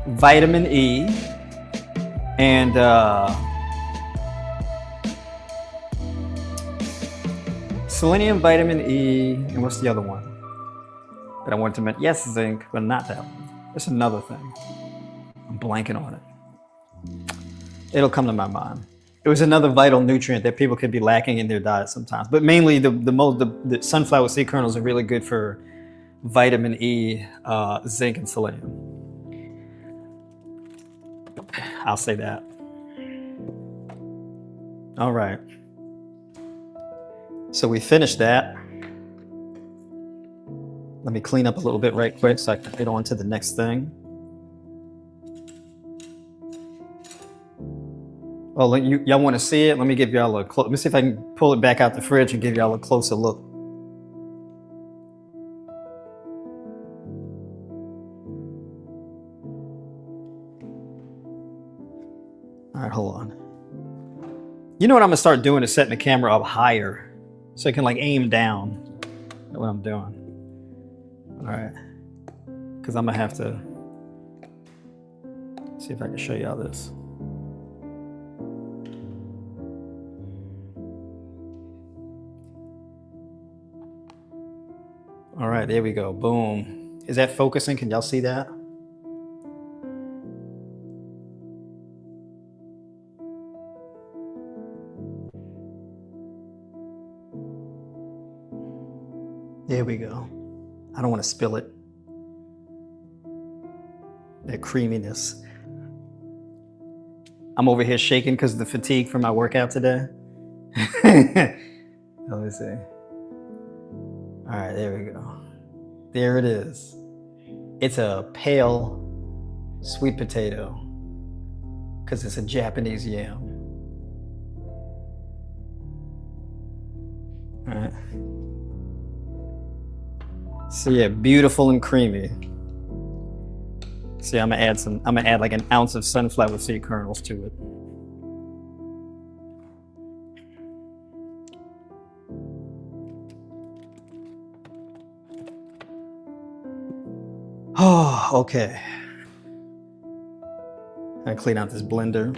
Speaker 1: vitamin E, and selenium, vitamin E, and what's the other one that I wanted to mention? Yes, zinc, but not that one. There's another thing. I'm blanking on it. It'll come to my mind. It was another vital nutrient that people could be lacking in their diet sometimes. But mainly the sunflower seed kernels are really good for vitamin E, zinc, and selenium. I'll say that. All right. So we finished that. Let me clean up a little bit right quick so I can get on to the next thing. Oh, y'all want to see it? Let me give y'all a close. Let me see if I can pull it back out the fridge and give y'all a closer look. All right, hold on. You know what I'm gonna start doing is setting the camera up higher so I can like aim down. That's what I'm doing. All right, because I'm gonna have to see if I can show y'all this. All right, there we go. Boom. Is that focusing? Can y'all see that? There we go. I don't want to spill it. That creaminess. I'm over here shaking because of the fatigue from my workout today. Let me see. All right, there we go. There it is. It's a pale sweet potato because it's a Japanese yam. All right. So yeah, beautiful and creamy. See, I'm gonna add like an ounce of sunflower seed kernels to it. Oh, okay. I clean out this blender.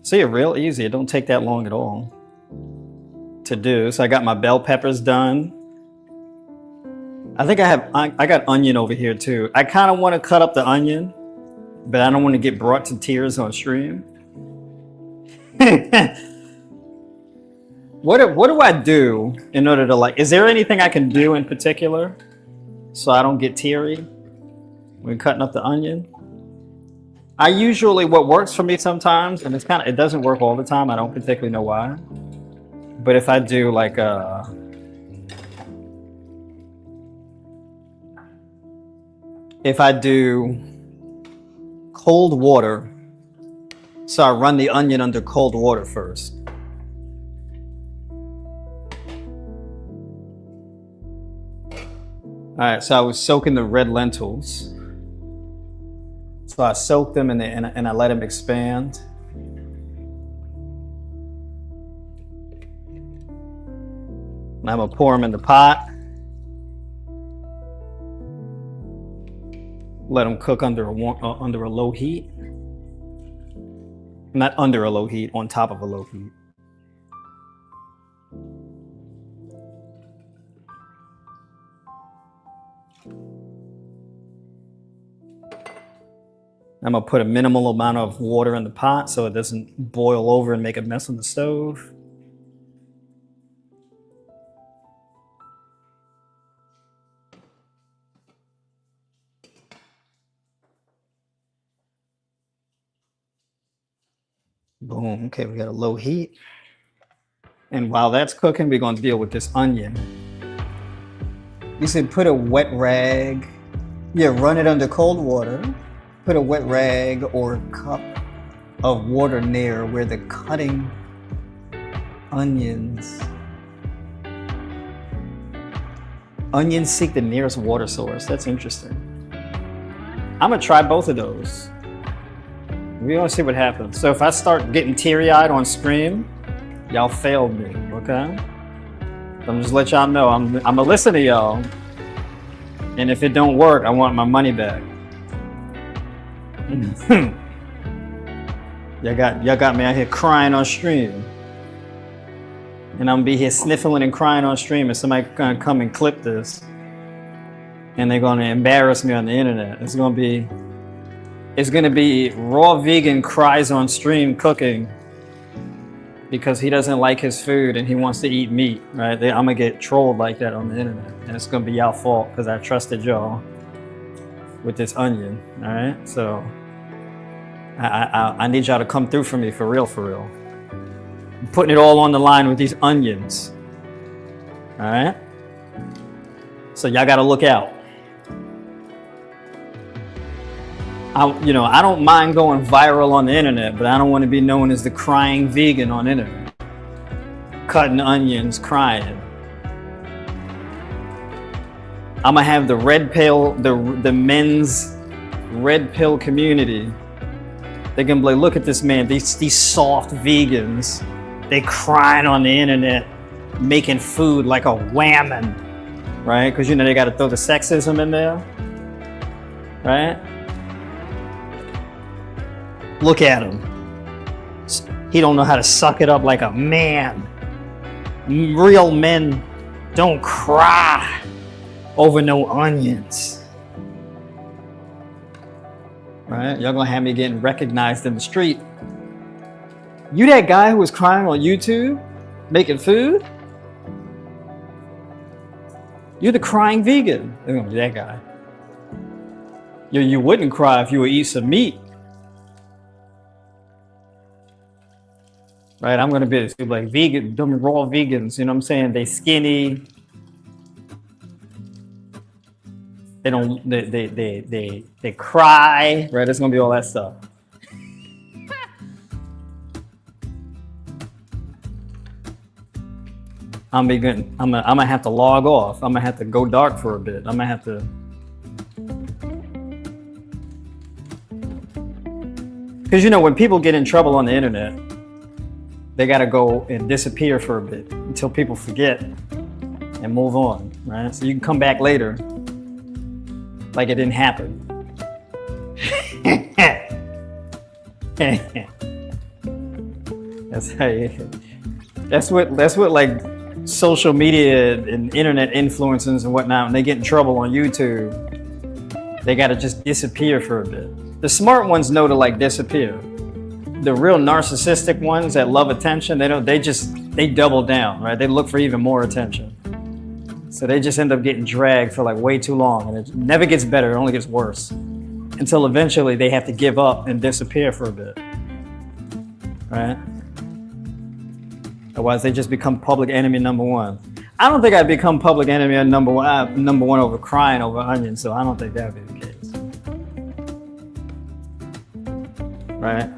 Speaker 1: See, real easy. It don't take that long at all to do. So I got my bell peppers done. I think I got onion over here too. I kind of want to cut up the onion, but I don't want to get brought to tears on stream. What do I do in order to is there anything I can do in particular so I don't get teary when cutting up the onion? I usually, what works for me sometimes, and it doesn't work all the time, I don't particularly know why, but if I do if I do cold water, so I run the onion under cold water first. All right, so I was soaking the red lentils. So I soaked them and I let them expand. And I'm gonna pour them in the pot. Let them cook under a low heat. Not under a low heat, on top of a low heat. I'm gonna put a minimal amount of water in the pot so it doesn't boil over and make a mess on the stove. Boom, okay, we got a low heat. And while that's cooking, we're gonna deal with this onion. You said put a wet rag, run it under cold water. Put a wet rag or a cup of water near where the cutting onions. Onions seek the nearest water source. That's interesting. I'm gonna try both of those. We're gonna see what happens. So if I start getting teary-eyed on stream, y'all failed me, okay? I'm just let y'all know I'm gonna listen to y'all. And if it don't work, I want my money back. Y'all got me out here crying on stream. And I'm gonna be here sniffling and crying on stream, and somebody gonna come and clip this. And they're gonna embarrass me on the internet. It's gonna be raw vegan cries on stream cooking because he doesn't like his food and he wants to eat meat, right? I'm gonna get trolled like that on the internet. And it's gonna be y'all fault because I trusted y'all with this onion, all right? So I need y'all to come through for me for real. I'm putting it all on the line with these onions, all right? So y'all gotta look out. I don't mind going viral on the internet, but I don't want to be known as the crying vegan on the internet. Cutting onions, crying. I'm gonna have the red pill, the men's red pill community. They can be like, look at this man, these soft vegans, they crying on the internet, making food like a whammon, right? Because they got to throw the sexism in there, right? Look at him. He don't know how to suck it up like a man. Real men don't cry over no onions. Right? Y'all gonna have me getting recognized in the street. You that guy who was crying on YouTube, making food? You're the crying vegan. They're gonna be that guy. You wouldn't cry if you would eat some meat. Right? I'm gonna be like vegan, them raw vegans, you know what I'm saying? They skinny. They don't. They cry. Right? It's gonna be all that stuff. I'm gonna have to log off. I'm gonna have to go dark for a bit. I'm gonna have to. Because when people get in trouble on the internet, they gotta go and disappear for a bit until people forget and move on. Right? So you can come back later. Like it didn't happen. That's what like social media and internet influencers and whatnot, when they get in trouble on YouTube, they gotta just disappear for a bit. The smart ones know to like disappear. The real narcissistic ones that love attention, they double down, right? They look for even more attention. So they just end up getting dragged for like way too long, and it never gets better, it only gets worse. Until eventually they have to give up and disappear for a bit, right? Otherwise they just become public enemy number one. I don't think I'd become public enemy number one over crying over onions, so I don't think that would be the case. Right?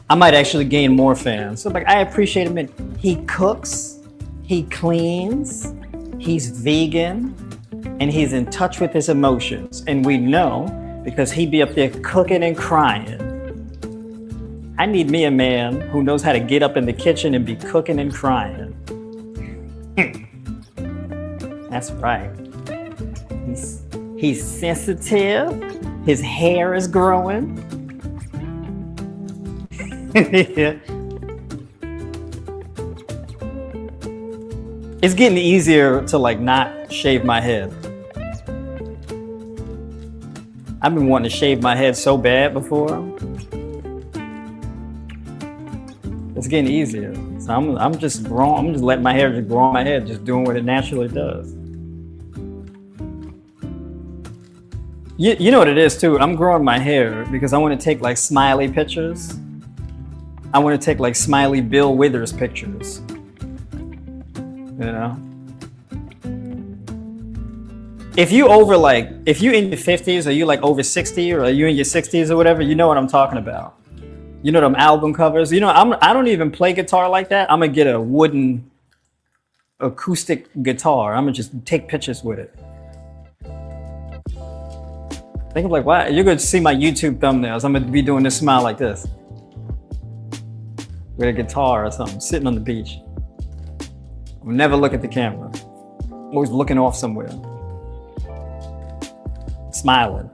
Speaker 1: I might actually gain more fans. So like, I appreciate him. He cooks, He cleans, he's vegan, and he's in touch with his emotions. And we know because he be up there cooking and crying. I need me a man who knows how to get up in the kitchen and be cooking and crying. That's right. He's sensitive. His hair is growing. It's getting easier to like not shave my head. I've been wanting to shave my head so bad before. It's getting easier. So I'm just letting my hair just grow on my head, just doing what it naturally does. You know what it is too? I'm growing my hair because I want to take like smiley pictures. I want to take like smiley Bill Withers pictures. You know? If you in your 50s, or you like over 60, or are you in your 60s or whatever, you know what I'm talking about. You know them album covers. You know, I don't even play guitar like that. I'm gonna get a wooden acoustic guitar. I'm gonna just take pictures with it. Think of like, what? You're gonna see my YouTube thumbnails. I'm gonna be doing this smile like this. With a guitar or something, sitting on the beach. I'll never look at the camera. I'm always looking off somewhere. Smiling.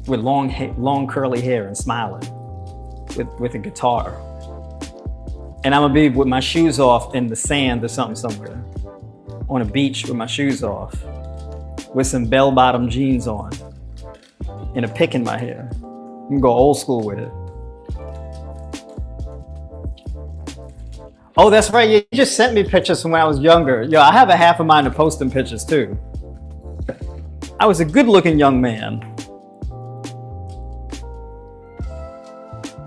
Speaker 1: With long curly hair and smiling. With a guitar. And I'm gonna be with my shoes off in the sand or something somewhere. On a beach with my shoes off. With some bell-bottom jeans on. And a pick in my hair. You can go old school with it. Oh, that's right. You just sent me pictures from when I was younger. Yo, I have a half of mine to post them pictures too. I was a good-looking young man.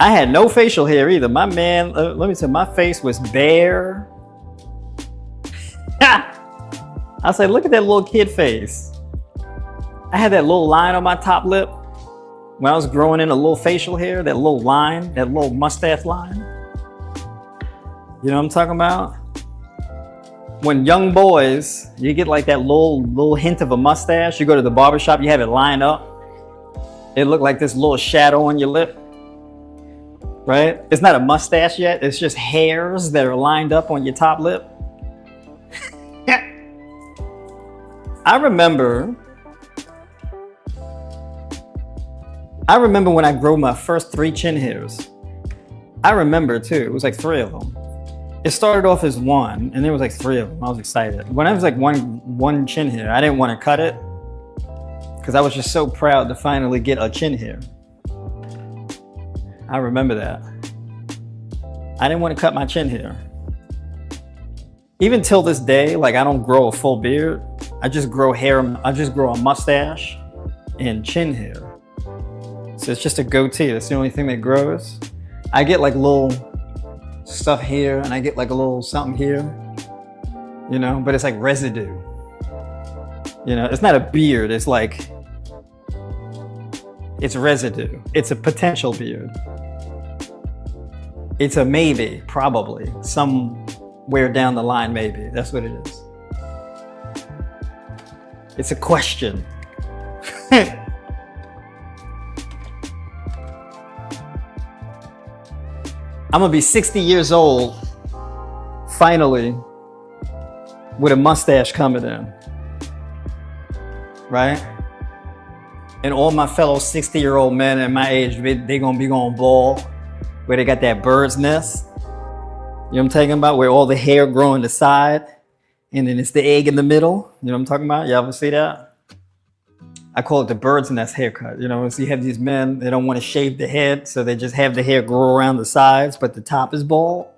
Speaker 1: I had no facial hair either. My man, let me say, my face was bare. I said, look at that little kid face. I had that little line on my top lip when I was growing in a little facial hair, that little line, that little mustache line. You know what I'm talking about? When young boys, you get like that little hint of a mustache. You go to the barbershop, you have it lined up. It looked like this little shadow on your lip. Right? It's not a mustache yet. It's just hairs that are lined up on your top lip. I remember when I grew my first 3 chin hairs. I remember too. It was like 3 of them. It started off as 1, and there was like 3 of them. I was excited. When I was like one chin hair, I didn't want to cut it because I was just so proud to finally get a chin hair. I remember that. I didn't want to cut my chin hair. Even till this day, like I don't grow a full beard. I just grow hair. I just grow a mustache and chin hair. So it's just a goatee. That's the only thing that grows. I get like little stuff here, and I get like a little something here, you know, but it's like residue. You know, it's not a beard. It's like, it's residue. It's a potential beard. It's a maybe, probably, somewhere down the line, maybe. That's what it is. It's a question. I'm gonna be 60 years old, finally, with a mustache coming in, right? And all my fellow 60-year-old men at my age, they gonna be going bald, where they got that bird's nest. You know what I'm talking about? Where all the hair growing the side, and then it's the egg in the middle. You know what I'm talking about? You ever see that? I call it the bird's nest haircut. You know, so you have these men, they don't want to shave the head, so they just have the hair grow around the sides, but the top is bald.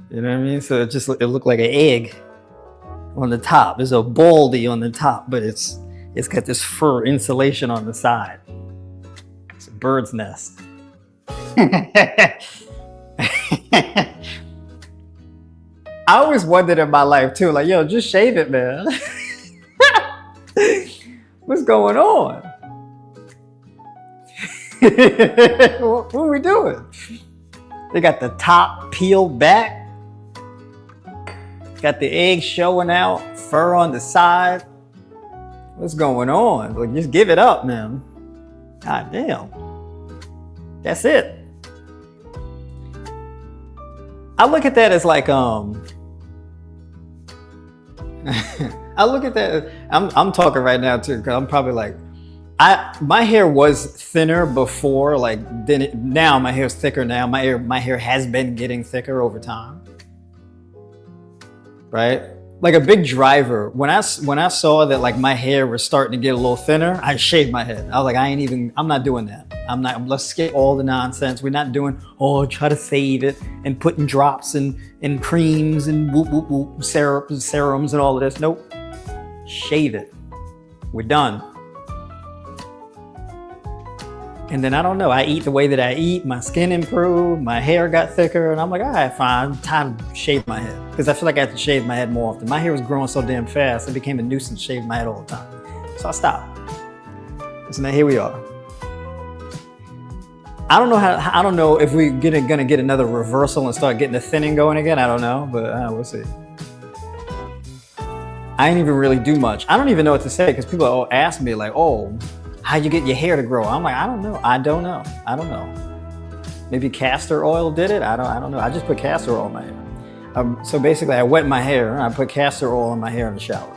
Speaker 1: You know what I mean? So it looked like an egg on the top. There's a baldy on the top, but it's got this fur insulation on the side. It's a bird's nest. I always wondered in my life too, like, yo, just shave it, man. What's going on? What are we doing? They got the top peeled back. Got the egg showing out, fur on the side. What's going on? Like, just give it up, man. God damn. That's it. I look at that as like I look at that. I'm talking right now too, because I'm probably like, my hair was thinner before, like now my hair's thicker now. My hair has been getting thicker over time. Right? Like a big driver. When I saw that like my hair was starting to get a little thinner, I shaved my head. I was like, I'm not doing that. Let's skip all the nonsense. We're not doing, try to save it and putting drops and creams and serums and all of this. Nope. Shave it. We're done. And then I don't know, I eat the way that I eat, my skin improved, my hair got thicker, and I'm like, all right, fine, time to shave my head. Because I feel like I have to shave my head more often. My hair was growing so damn fast, it became a nuisance shaving my head all the time. So I stopped. So now here we are. I don't know if we're gonna get another reversal and start getting the thinning going again. I don't know, but we'll see. I ain't even really do much. I don't even know what to say, because people all ask me like, how'd you get your hair to grow? I'm like, I don't know. Maybe castor oil did it. I don't know. I just put castor oil in my hair. So basically I wet my hair and I put castor oil in my hair in the shower.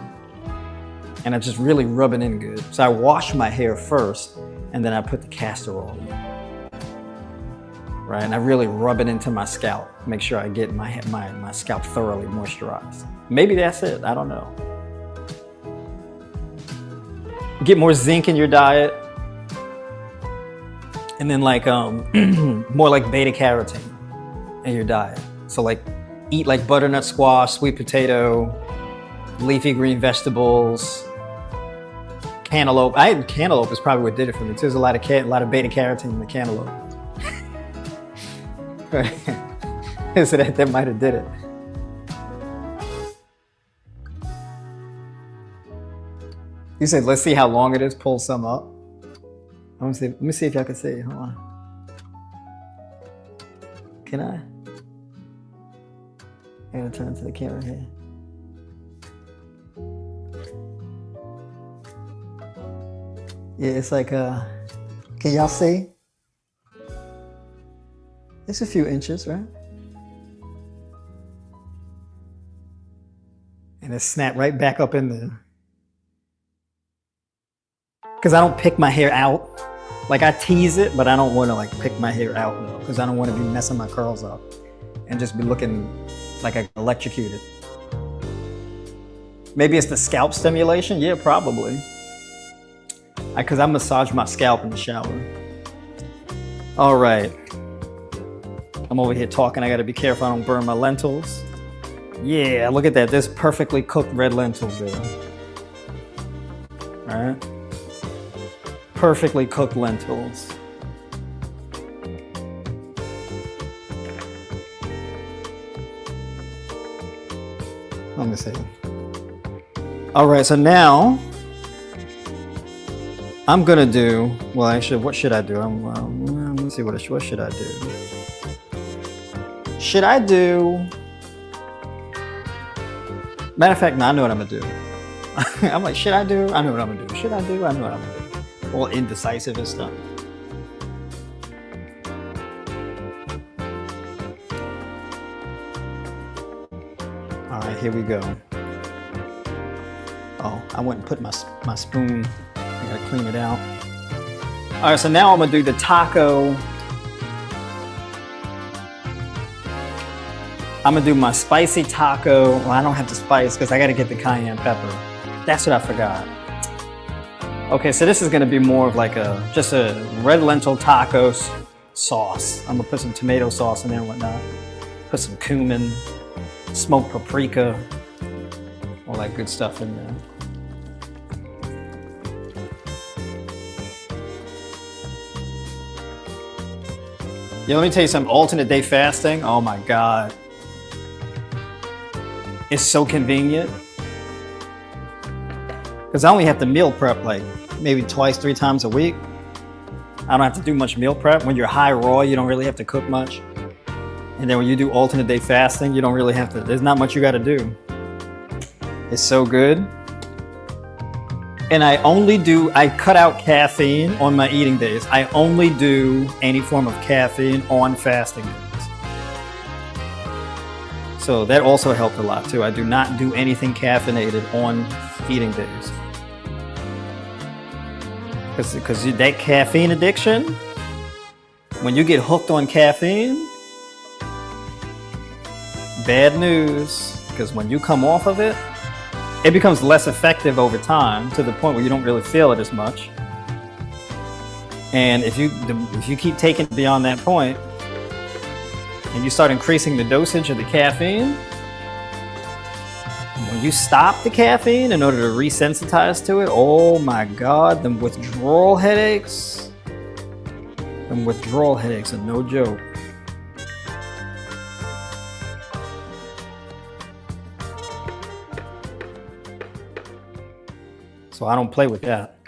Speaker 1: And I just really rub it in good. So I wash my hair first and then I put the castor oil in. Right? And I really rub it into my scalp. Make sure I get my scalp thoroughly moisturized. Maybe that's it. I don't know. Get more zinc in your diet, and then like more like beta carotene in your diet. So like eat like butternut squash, sweet potato, leafy green vegetables, cantaloupe. Cantaloupe is probably what did it for me too. There's a lot of beta carotene in the cantaloupe. So that might have did it. You said, let's see how long it is. Pull some up. Let me see if y'all can see. Hold on. Can I? I gotta turn to the camera here. Yeah, it's like, can y'all see? It's a few inches, right? And it snapped right back up in there. Because I don't pick my hair out. Like I tease it, but I don't want to like pick my hair out because I don't want to be messing my curls up and just be looking like I electrocuted. Maybe it's the scalp stimulation. Yeah, probably. Because I massage my scalp in the shower. All right. I'm over here talking. I got to be careful I don't burn my lentils. Yeah, look at that. There's perfectly cooked red lentils there. All right. Perfectly cooked lentils. Let me see. All right, so now I'm gonna do, well, actually, what should I do? Let's see, what should I do? Matter of fact, no, I know what I'm gonna do. I'm like, should I do? I know what I'm gonna do. Should I do? I know what I'm gonna do. All indecisive and stuff. All right, here we go. Oh, I went and put my spoon. I gotta clean it out. All right, so now I'm gonna do the taco. I'm gonna do my spicy taco. Well, I don't have the spice because I gotta get the cayenne pepper. That's what I forgot. Okay, so this is gonna be more of like just a red lentil taco sauce. I'm gonna put some tomato sauce in there and whatnot. Put some cumin, smoked paprika, all that good stuff in there. Yeah, let me tell you something, alternate day fasting, oh my God. It's so convenient. Because I only have to meal prep like maybe twice, 3 times a week. I don't have to do much meal prep. When you're high raw, you don't really have to cook much. And then when you do alternate day fasting, you don't really have to, there's not much you got to do. It's so good. And I cut out caffeine on my eating days. I only do any form of caffeine on fasting days. So that also helped a lot too. I do not do anything caffeinated on eating days. Because that caffeine addiction, when you get hooked on caffeine, bad news, because when you come off of it, it becomes less effective over time to the point where you don't really feel it as much. And if you keep taking it beyond that point, and you start increasing the dosage of the caffeine, when you stop the caffeine in order to resensitize to it, oh my God, them withdrawal headaches are no joke. So I don't play with that.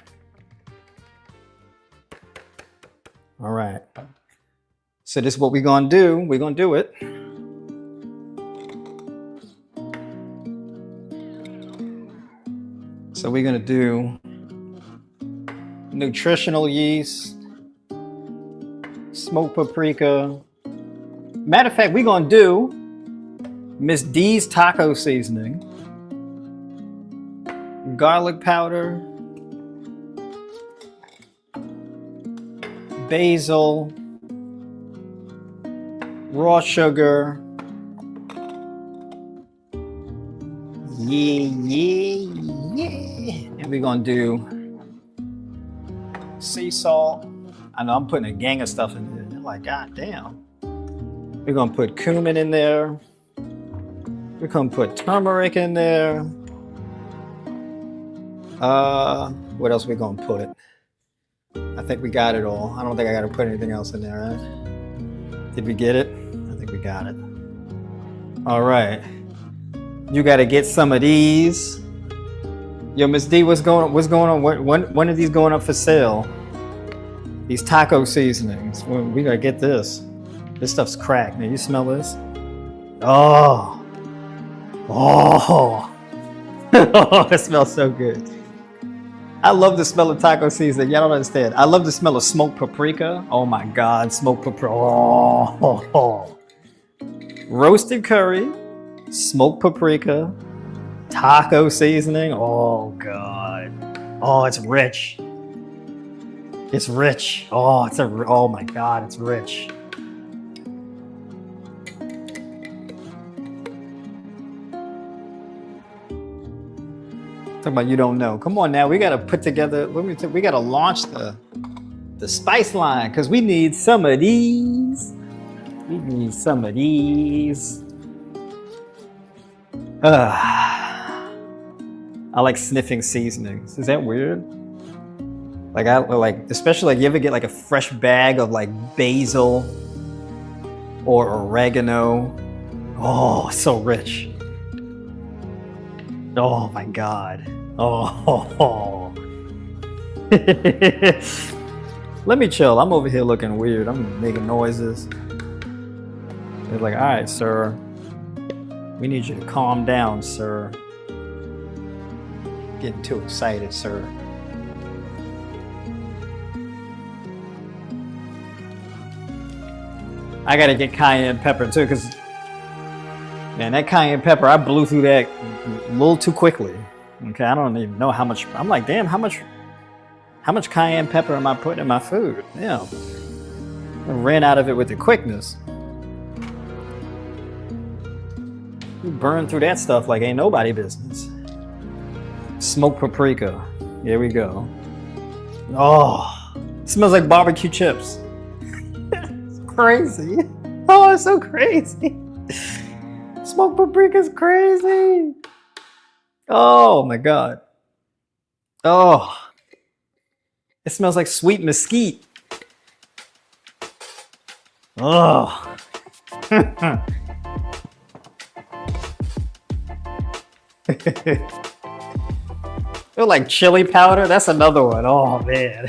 Speaker 1: All right. So this is what we're gonna do. We're gonna do it. So we're gonna do nutritional yeast, smoked paprika. Matter of fact, we're gonna do Miss D's taco seasoning, garlic powder, basil, raw sugar, yeah. And we're gonna do sea salt. I know I'm putting a gang of stuff in there. They're like, God damn. We're gonna put cumin in there. We're gonna put turmeric in there. What else we gonna put? I think we got it all. I don't think I gotta put anything else in there, right? Did we get it? I think we got it. All right. You gotta get some of these. Yo, Miss D, what's going on? When are these going up for sale? These taco seasonings. We gotta get this. This stuff's cracked. Man, you smell this? Oh. Oh. Oh, it smells so good. I love the smell of taco seasoning. Y'all don't understand. I love the smell of smoked paprika. Oh my God, smoked paprika. Oh. Roasted curry, smoked paprika, taco seasoning. Oh God. Oh, it's rich. It's rich. Oh my God, it's rich. Talking about you don't know. Come on now, we gotta put together. We gotta launch the spice line because we need some of these. We need some of these. I like sniffing seasonings. Is that weird? Like especially like you ever get like a fresh bag of like basil or oregano. Oh, so rich. Oh my God. Oh. Let me chill. I'm over here looking weird. I'm making noises. They're like, all right, sir. We need you to calm down, sir. Getting too excited, sir. I gotta get cayenne pepper too, because man, that cayenne pepper, I blew through that a little too quickly. Okay, I don't even know how much. I'm like, damn, how much cayenne pepper am I putting in my food? Yeah, I ran out of it with the quickness. You burn through that stuff like ain't nobody business. Smoked paprika. Here we go. Oh, it smells like barbecue chips. It's crazy. Oh, it's so crazy. Smoked paprika's crazy. Oh my God. Oh, it smells like sweet mesquite. Oh. Feel like chili powder. That's another one. Oh man.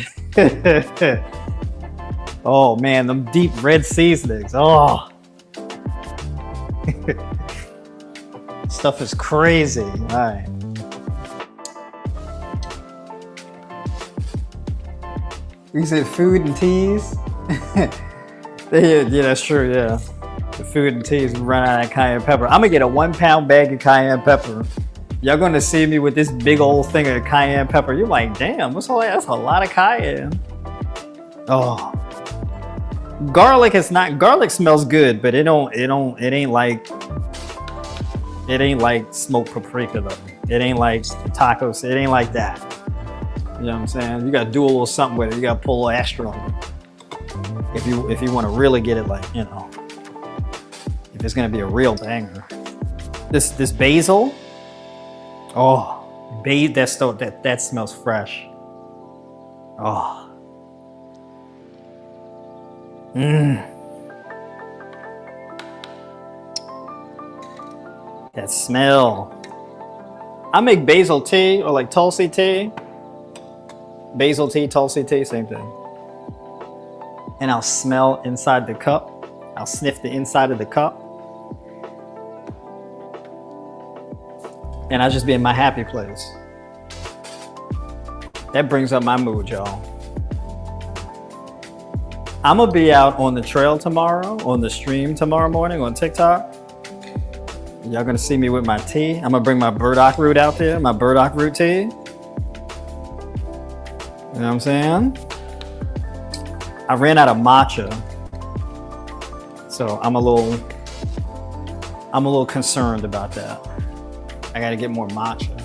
Speaker 1: Oh man, them deep red seasonings. Oh. Stuff is crazy. All right. You said food and teas? Yeah, that's true, yeah. The food and teas run out of cayenne pepper. I'm gonna get a 1 pound bag of cayenne pepper. Y'all gonna see me with this big old thing of cayenne pepper. You're like, damn, what's all that? That's a lot of cayenne. Oh. Garlic smells good, but it ain't like smoked paprika though. It ain't like tacos, it ain't like that. You know what I'm saying? You gotta do a little something with it. You gotta pull a little extra on it. If you wanna really get it, like, you know, if it's gonna be a real banger. This basil, oh, that smells fresh. Oh. That smell. I make basil tea or like tulsi tea. Basil tea, tulsi tea, same thing. And I'll smell inside the cup. I'll sniff the inside of the cup. And I'll just be in my happy place. That brings up my mood, y'all. I'm gonna be out on the trail tomorrow, on the stream tomorrow morning on TikTok. Y'all gonna see me with my tea. I'm gonna bring my burdock root out there, my burdock root tea. You know what I'm saying? I ran out of matcha. So I'm a little concerned about that. I gotta get more matcha.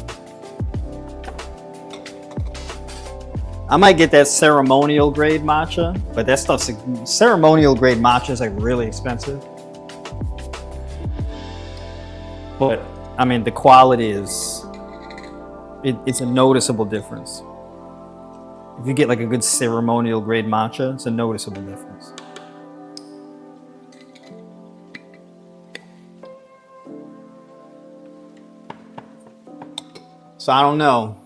Speaker 1: I might get that ceremonial grade matcha, but that stuff's ceremonial grade matcha is like really expensive. But I mean, the quality is, it's a noticeable difference. If you get like a good ceremonial grade matcha, it's a noticeable difference. So I don't know.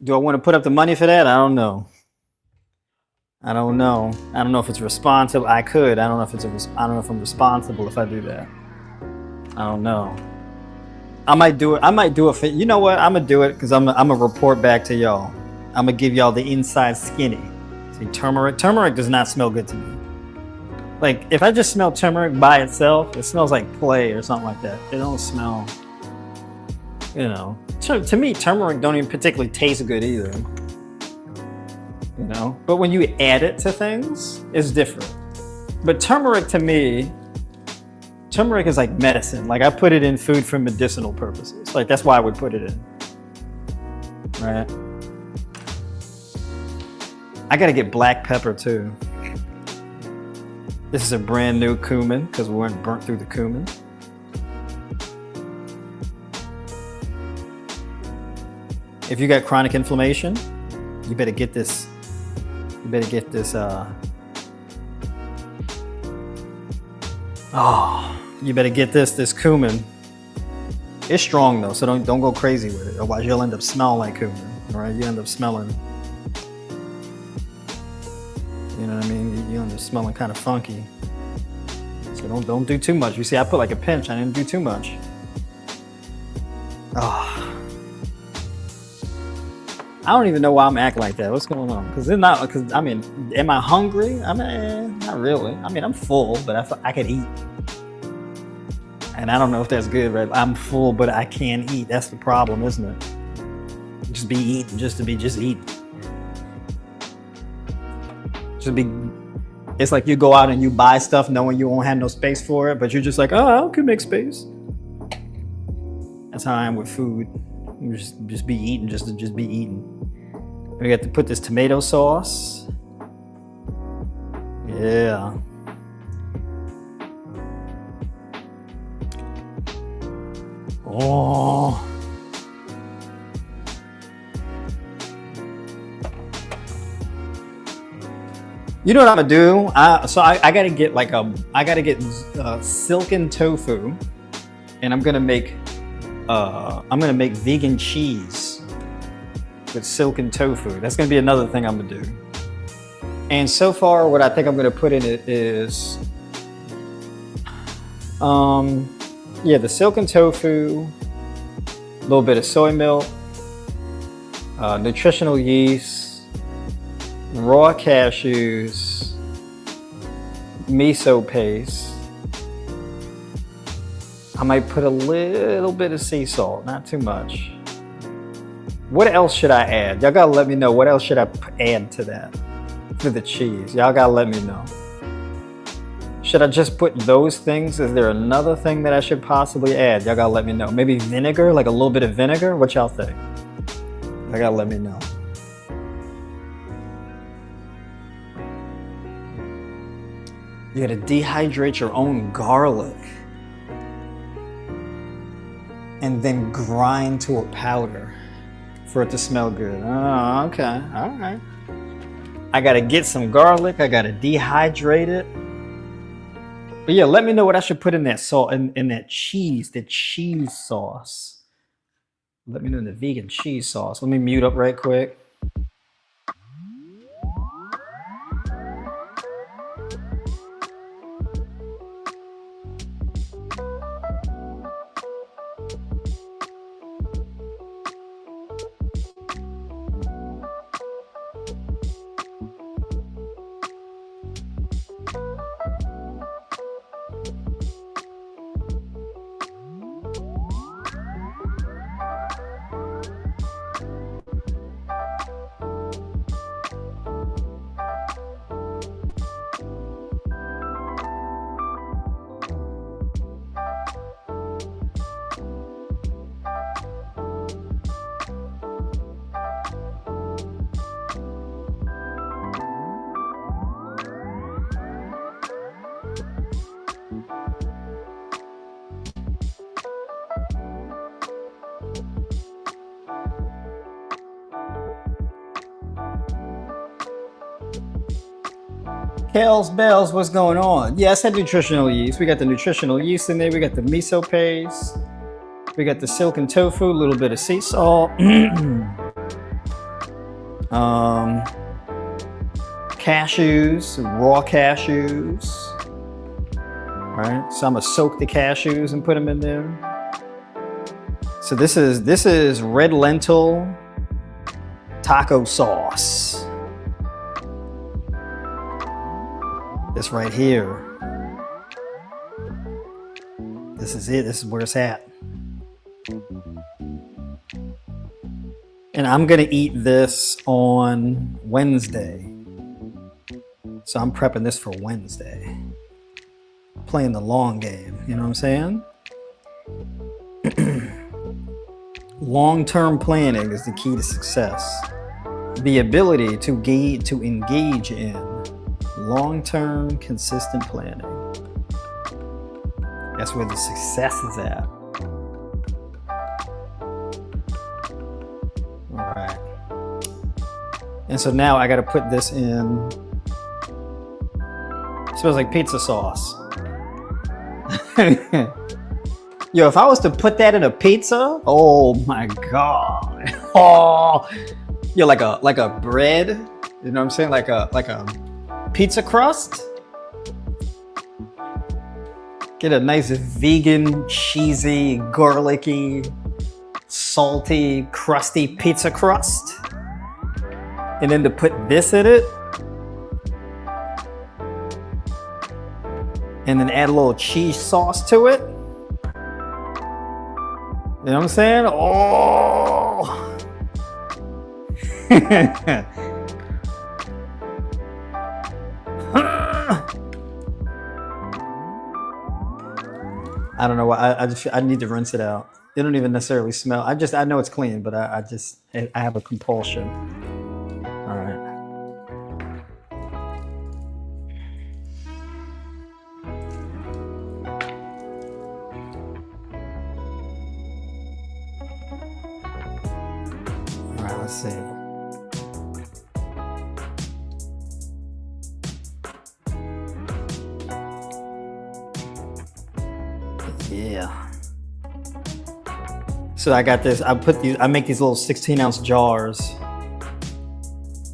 Speaker 1: Do I want to put up the money for that? I don't know. I don't know if it's responsible. I could. I don't know if I'm responsible if I do that. I don't know. I might do it for, you know what? I'm gonna do it because I'm gonna report back to y'all. I'm gonna give y'all the inside skinny. See, turmeric does not smell good to me. Like if I just smell turmeric by itself, it smells like clay or something like that. It don't smell, you know. To me, turmeric don't even particularly taste good either. You know, but when you add it to things, it's different. But turmeric to me, turmeric is like medicine. Like I put it in food for medicinal purposes. Like that's why I would put it in. Right? I gotta get black pepper too. This is a brand new cumin because we weren't burnt through the cumin. If you got chronic inflammation, you better get this. You better get this. You better get this cumin. It's strong though, so don't go crazy with it. Otherwise, you'll end up smelling like cumin. All right, you end up smelling. You know what I mean? You end up smelling kind of funky. So don't do too much. You see, I put like a pinch. I didn't do too much. I don't even know why I'm acting like that. What's going on? Because I mean, am I hungry? I mean, not really. I mean, I'm full, but I could eat. And I don't know if that's good, right? I'm full, but I can't eat. That's the problem, isn't it? Just be eating, just eating. It's like you go out and you buy stuff knowing you won't have no space for it, but you're just like, oh, I could make space. That's how I am with food. You just be eating, just be eating. We got to put this tomato sauce. Yeah. Oh. You know what I'm gonna do? I gotta get silken tofu, and I'm gonna make vegan cheese with silken tofu. That's gonna be another thing I'm gonna do. And so far, what I think I'm going to put in it is, yeah, the silken tofu, a little bit of soy milk, nutritional yeast, raw cashews, miso paste. I might put a little bit of sea salt, not too much. What else should I add? Y'all gotta let me know. What else should I add to that? For the cheese, y'all gotta let me know. Should I just put those things? Is there another thing that I should possibly add? Y'all gotta let me know. Maybe vinegar, like a little bit of vinegar? What y'all think? I gotta let me know. You gotta dehydrate your own garlic and then grind to a powder for it to smell good. Oh, okay, all right. I gotta get some garlic, I gotta dehydrate it. But yeah, let me know what I should put in that salt, in that cheese, the cheese sauce. Let me know in the vegan cheese sauce. Let me mute up right quick. Kales Bells, what's going on? Yeah, I said nutritional yeast. We got the nutritional yeast in there. We got the miso paste. We got the silken tofu, a little bit of sea salt. Cashews, raw cashews. All right, so I'm gonna soak the cashews and put them in there. So this is red lentil taco sauce. This right here. This is it. This is where it's at. And I'm gonna eat this on Wednesday. So I'm prepping this for Wednesday. Playing the long game, you know what I'm saying? Long-term planning is the key to success. The ability to engage in long-term, consistent planning. That's where the success is at. All right. And so now I got to put this in. It smells like pizza sauce. Yo, if I was to put that in a pizza, oh my God. Oh, yo, like a bread. You know what I'm saying? Like a pizza crust. Get a nice vegan, cheesy, garlicky, salty, crusty pizza crust. And then to put this in it. And then add a little cheese sauce to it. You know what I'm saying? Oh. I don't know why. I need to rinse it out. It don't even necessarily smell. I know it's clean, but I have a compulsion. All right. All right, let's see. Yeah. So I got this. I make these little 16-ounce jars.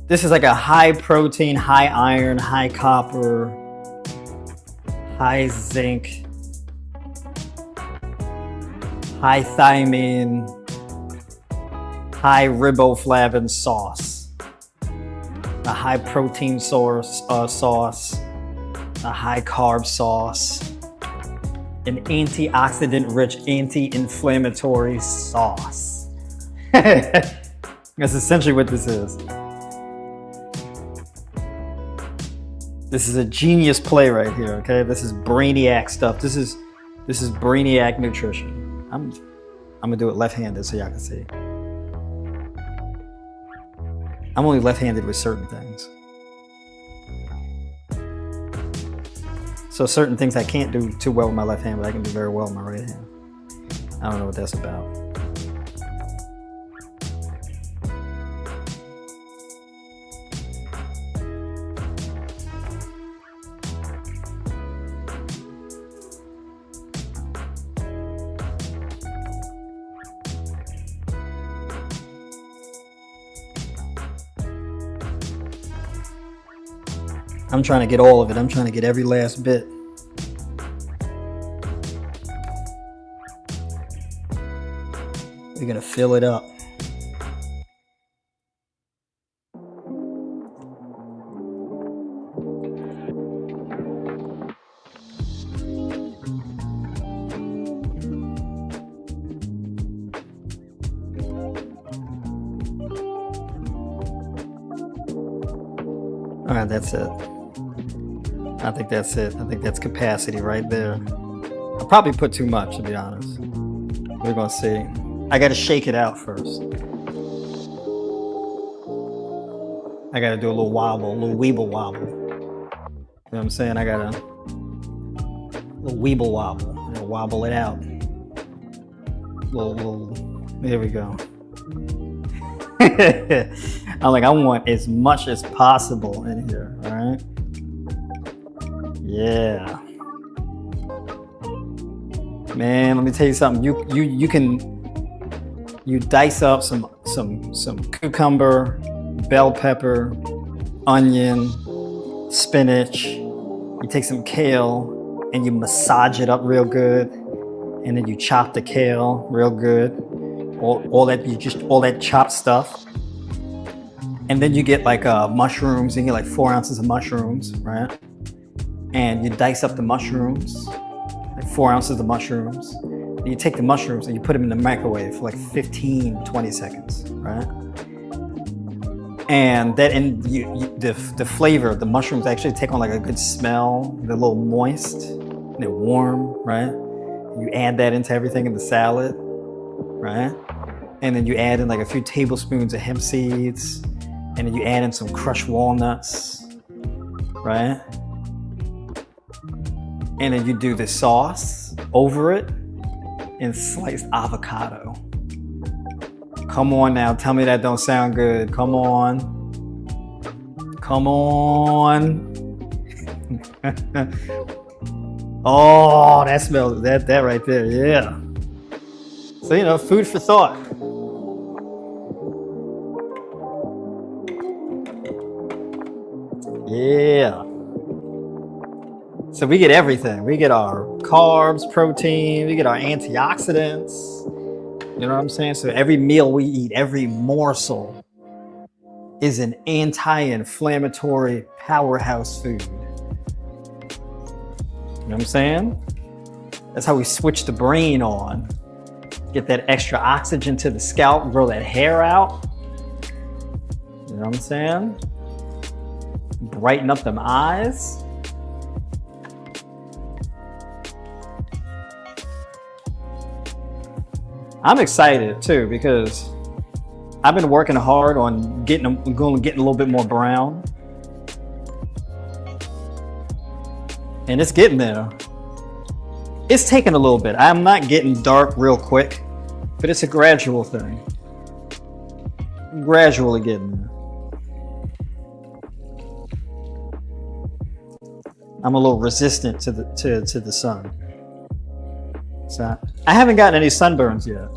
Speaker 1: This is like a high protein, high iron, high copper, high zinc, high thiamine, high riboflavin sauce. A high protein sauce, a high carb sauce, an antioxidant rich anti-inflammatory sauce. That's essentially what this is. This is a genius play right here, okay? This is brainiac stuff. This is brainiac nutrition. I'm gonna do it left-handed so y'all can see. I'm only left-handed with certain things. So certain things I can't do too well with my left hand, but I can do very well with my right hand. I don't know what that's about. I'm trying to get all of it. I'm trying to get every last bit. We're gonna fill it up. All right, that's it. I think that's it. I think that's capacity right there. I probably put too much, to be honest. We're gonna see. I gotta shake it out first. I gotta do a little wobble, a little weeble wobble. You know what I'm saying? I gotta little weeble wobble. I'm gonna wobble it out. Little. There we go. I'm like, I want as much as possible in here, all right? Yeah. Man, let me tell you something. You dice up some cucumber, bell pepper, onion, spinach. You take some kale and you massage it up real good, and then you chop the kale real good. All that chopped stuff, and then you get like mushrooms. You get like 4 ounces of mushrooms, right? And you dice up the mushrooms, like 4 ounces of mushrooms. And you take the mushrooms and you put them in the microwave for like 15-20 seconds, right? And the flavor, the mushrooms actually take on like a good smell. They're a little moist, and they're warm, right? You add that into everything in the salad, right? And then you add in like a few tablespoons of hemp seeds, and then you add in some crushed walnuts, right? And then you do the sauce over it and sliced avocado. Come on now, tell me that don't sound good. Come on. Come on. Oh, that smells, that right there, yeah. So, you know, food for thought. Yeah. So we get everything. We get our carbs, protein, we get our antioxidants. You know what I'm saying? So every meal we eat, every morsel is an anti-inflammatory powerhouse food. You know what I'm saying? That's how we switch the brain on. Get that extra oxygen to the scalp, grow that hair out. You know what I'm saying? Brighten up them eyes. I'm excited too because I've been working hard on getting a little bit more brown. And it's getting there. It's taking a little bit. I'm not getting dark real quick, but it's a gradual thing. Gradually getting there. I'm a little resistant to the sun. So I haven't gotten any sunburns yet.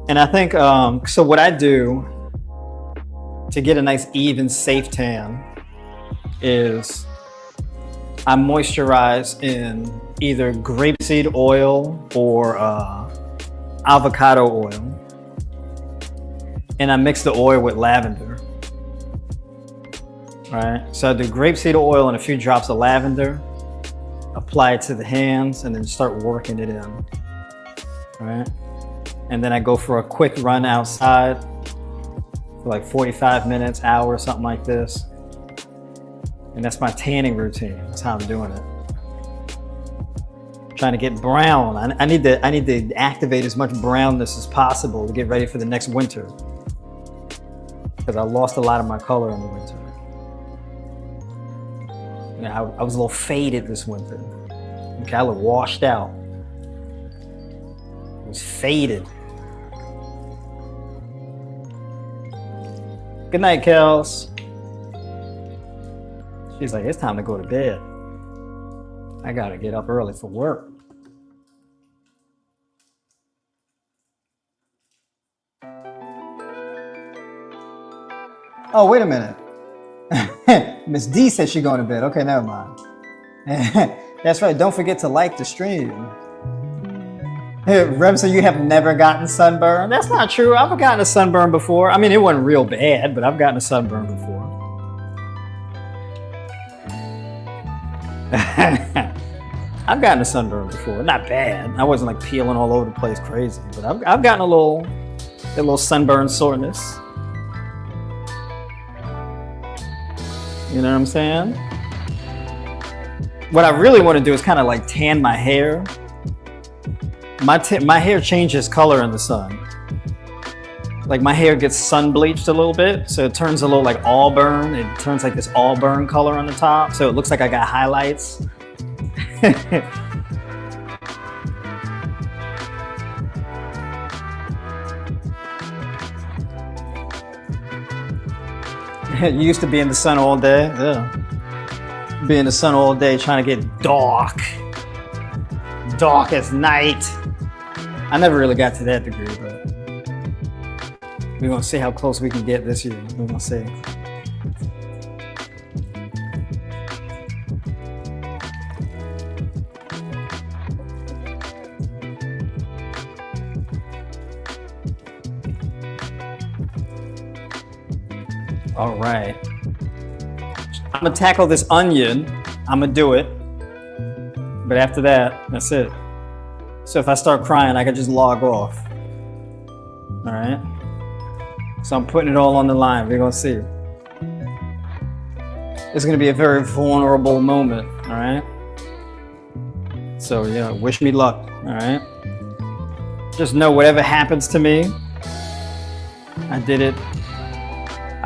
Speaker 1: And I think, so what I do to get a nice even safe tan is I moisturize in either grapeseed oil or avocado oil, and I mix the oil with lavender. Right, so I do grapeseed oil and a few drops of lavender, apply it to the hands, and then start working it in. Right, and then I go for a quick run outside for like 45 minutes, hour, something like this. And that's my tanning routine. That's how I'm doing it. Trying to get brown. I need to activate as much brownness as possible to get ready for the next winter, because I lost a lot of my color in the winter. I was a little faded this winter. Okay, I look washed out. I was faded. Good night, Kels. She's like, it's time to go to bed. I gotta get up early for work. Oh, wait a minute. Miss D said she's going to bed. Okay, never mind. That's right. Don't forget to like the stream. Rem said you have never gotten sunburn. That's not true. I've gotten a sunburn before. I mean, it wasn't real bad, but I've gotten a sunburn before. I've gotten a sunburn before. Not bad. I wasn't like peeling all over the place crazy, but I've gotten a little sunburn soreness. You know what I'm saying? What I really want to do is kind of like tan my hair. My hair changes color in the sun. Like my hair gets sun bleached a little bit, so it turns a little like auburn. It turns like this auburn color on the top, so it looks like I got highlights. You used to be in the sun all day. Yeah. Be in the sun all day trying to get dark. Dark as night. I never really got to that degree, but we're gonna see how close we can get this year. We're gonna see. All right. I'm gonna tackle this onion. I'm gonna do it. But after that, that's it. So if I start crying, I can just log off. All right. So I'm putting it all on the line. We're gonna see. It's gonna be a very vulnerable moment. All right. So yeah, wish me luck. All right. Just know whatever happens to me, I did it.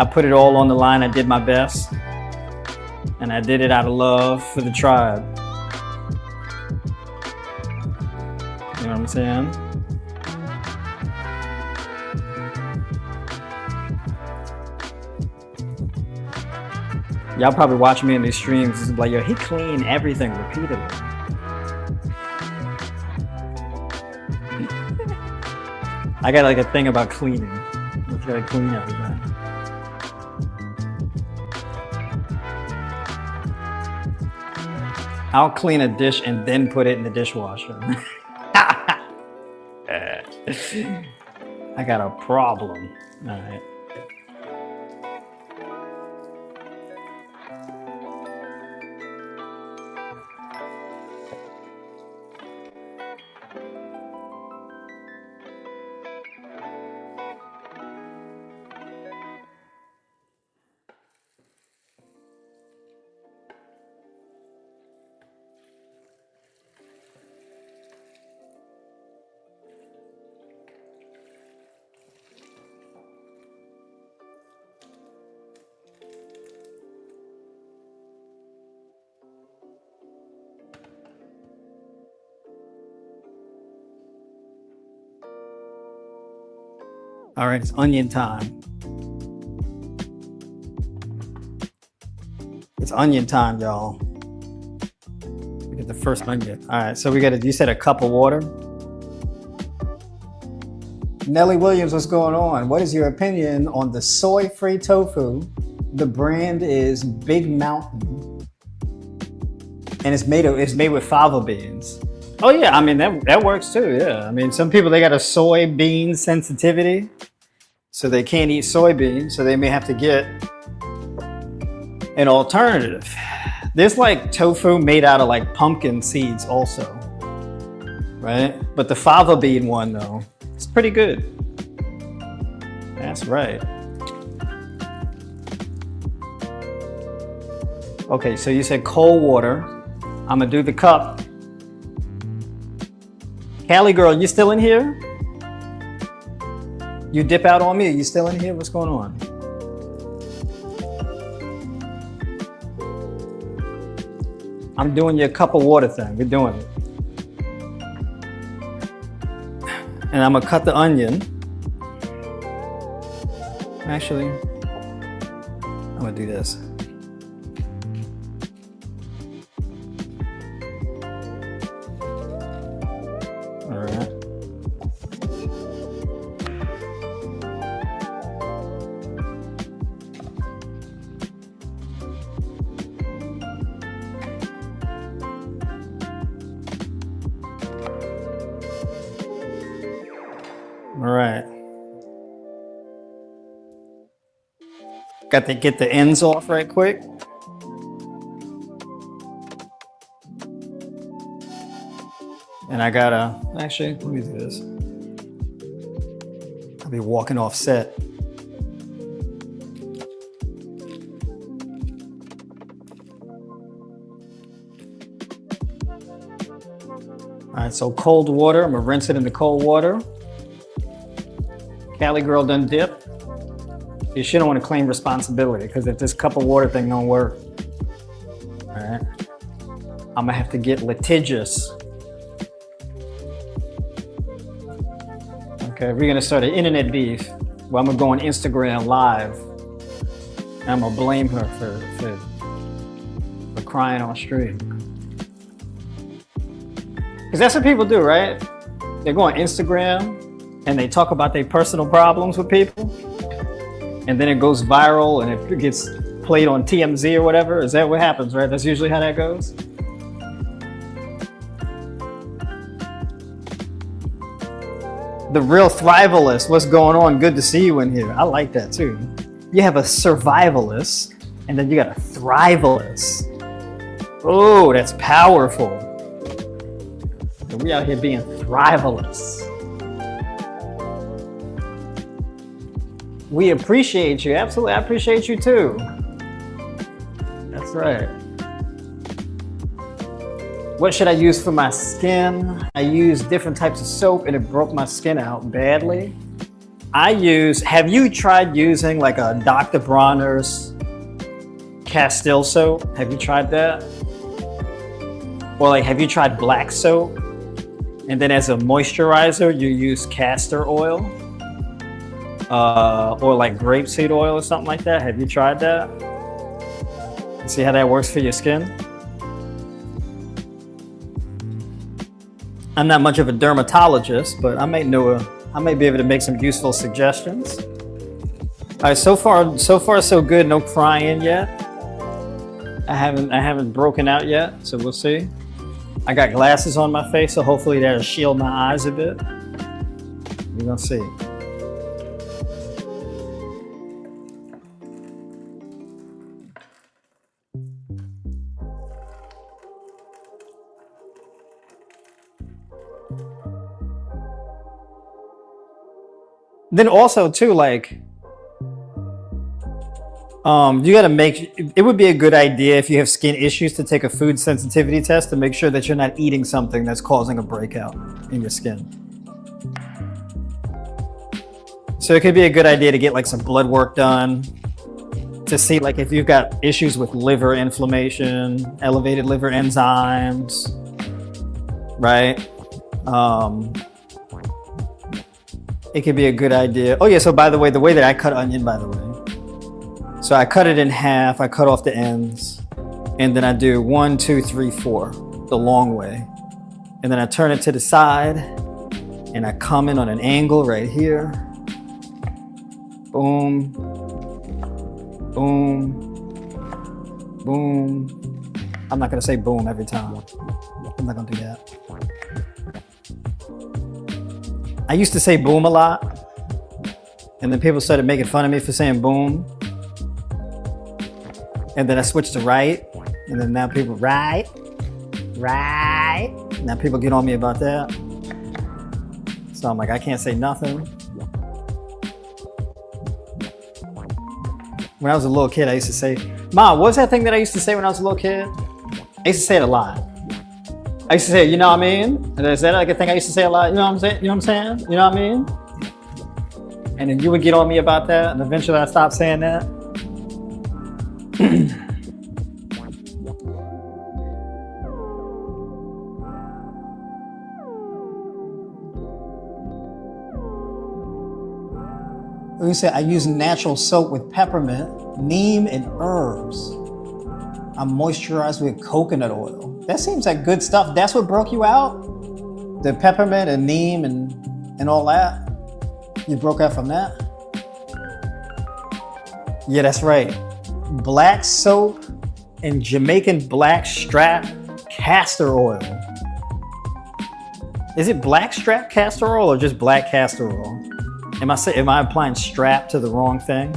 Speaker 1: I put it all on the line. I did my best. And I did it out of love for the tribe. You know what I'm saying? Y'all probably watch me in these streams. It's like, yo, he cleaned everything repeatedly. I got like a thing about cleaning. I gotta clean everything. I'll clean a dish and then put it in the dishwasher. I got a problem. All right. All right, it's onion time. It's onion time, y'all. We get the first onion. All right, so we got you said a cup of water? Nellie Williams, what's going on? What is your opinion on the soy-free tofu? The brand is Big Mountain, and it's made with fava beans. Oh yeah, I mean that works too. Yeah, I mean some people, they got a soybean sensitivity, so they can't eat soybeans, so they may have to get an alternative. There's like tofu made out of like pumpkin seeds also, right? But the fava bean one though, it's pretty good. That's right. Okay, so you said cold water. I'm gonna do the cup. Cali girl, you still in here? You dip out on me, are you still in here? What's going on? I'm doing your cup of water thing, we're doing it. And I'm gonna cut the onion. Actually, I'm gonna do this. All right. All right. Got to get the ends off right quick. And I gotta, actually, let me do this. I'll be walking off set. All right, so cold water, I'm gonna rinse it in the cold water. Cali girl done dip. She don't want to claim responsibility, because if this cup of water thing don't work, all right, I'm gonna have to get litigious. Okay, we're gonna start an internet beef. Well, I'm gonna go on Instagram live, and I'm gonna blame her for crying on stream. Because that's what people do, right? They go on Instagram and they talk about their personal problems with people, and then it goes viral and it gets played on TMZ or whatever. Is that what happens, right? That's usually how that goes. The real thrivalist, what's going on? Good to see you in here. I like that too. You have a survivalist, and then you got a thrivalist. Oh, that's powerful. We out here being thrivalists. We appreciate you. Absolutely, I appreciate you too. That's right. What should I use for my skin? I use different types of soap, and it broke my skin out badly. Have you tried using like a Dr. Bronner's Castile soap? Have you tried that? Or like, have you tried black soap? And then as a moisturizer, you use castor oil, or like grapeseed oil or something like that. Have you tried that? See how that works for your skin? I'm not much of a dermatologist, but I might be able to make some useful suggestions. All right, so far so good. No crying yet. I haven't broken out yet, so we'll see. I got glasses on my face, so hopefully that'll shield my eyes a bit. We're gonna see. Then also too, like, you gotta it would be a good idea if you have skin issues to take a food sensitivity test to make sure that you're not eating something that's causing a breakout in your skin. So it could be a good idea to get like some blood work done to see like if you've got issues with liver inflammation, elevated liver enzymes, right? It could be a good idea. Oh yeah, so by the way, the way that I cut onion, by the way. So I cut it in half, I cut off the ends, and then I do 1, 2, 3, 4, the long way. And then I turn it to the side, And I come in on an angle right here. Boom, boom, boom. I'm not gonna say boom every time. I'm not gonna do that. I used to say boom a lot, and then people started making fun of me for saying boom. And then I switched to right, and then now people, right. Now people get on me about that. So I'm like, I can't say nothing. When I was a little kid, I used to say, Mom, what was that thing that I used to say when I was a little kid? I used to say it a lot. I used to say, you know what I mean? And is that like a thing I used to say a lot? You know what I'm saying? You know what I'm saying? You know what I mean? And then you would get on me about that, and eventually I stopped saying that. We say I use natural soap with peppermint, neem, and herbs. I'm moisturized with coconut oil. That seems like good stuff. That's what broke you out? The peppermint and neem and all that? You broke out from that? Yeah, that's right. Black soap and Jamaican black strap castor oil. Is it black strap castor oil or just black castor oil? Am I applying strap to the wrong thing?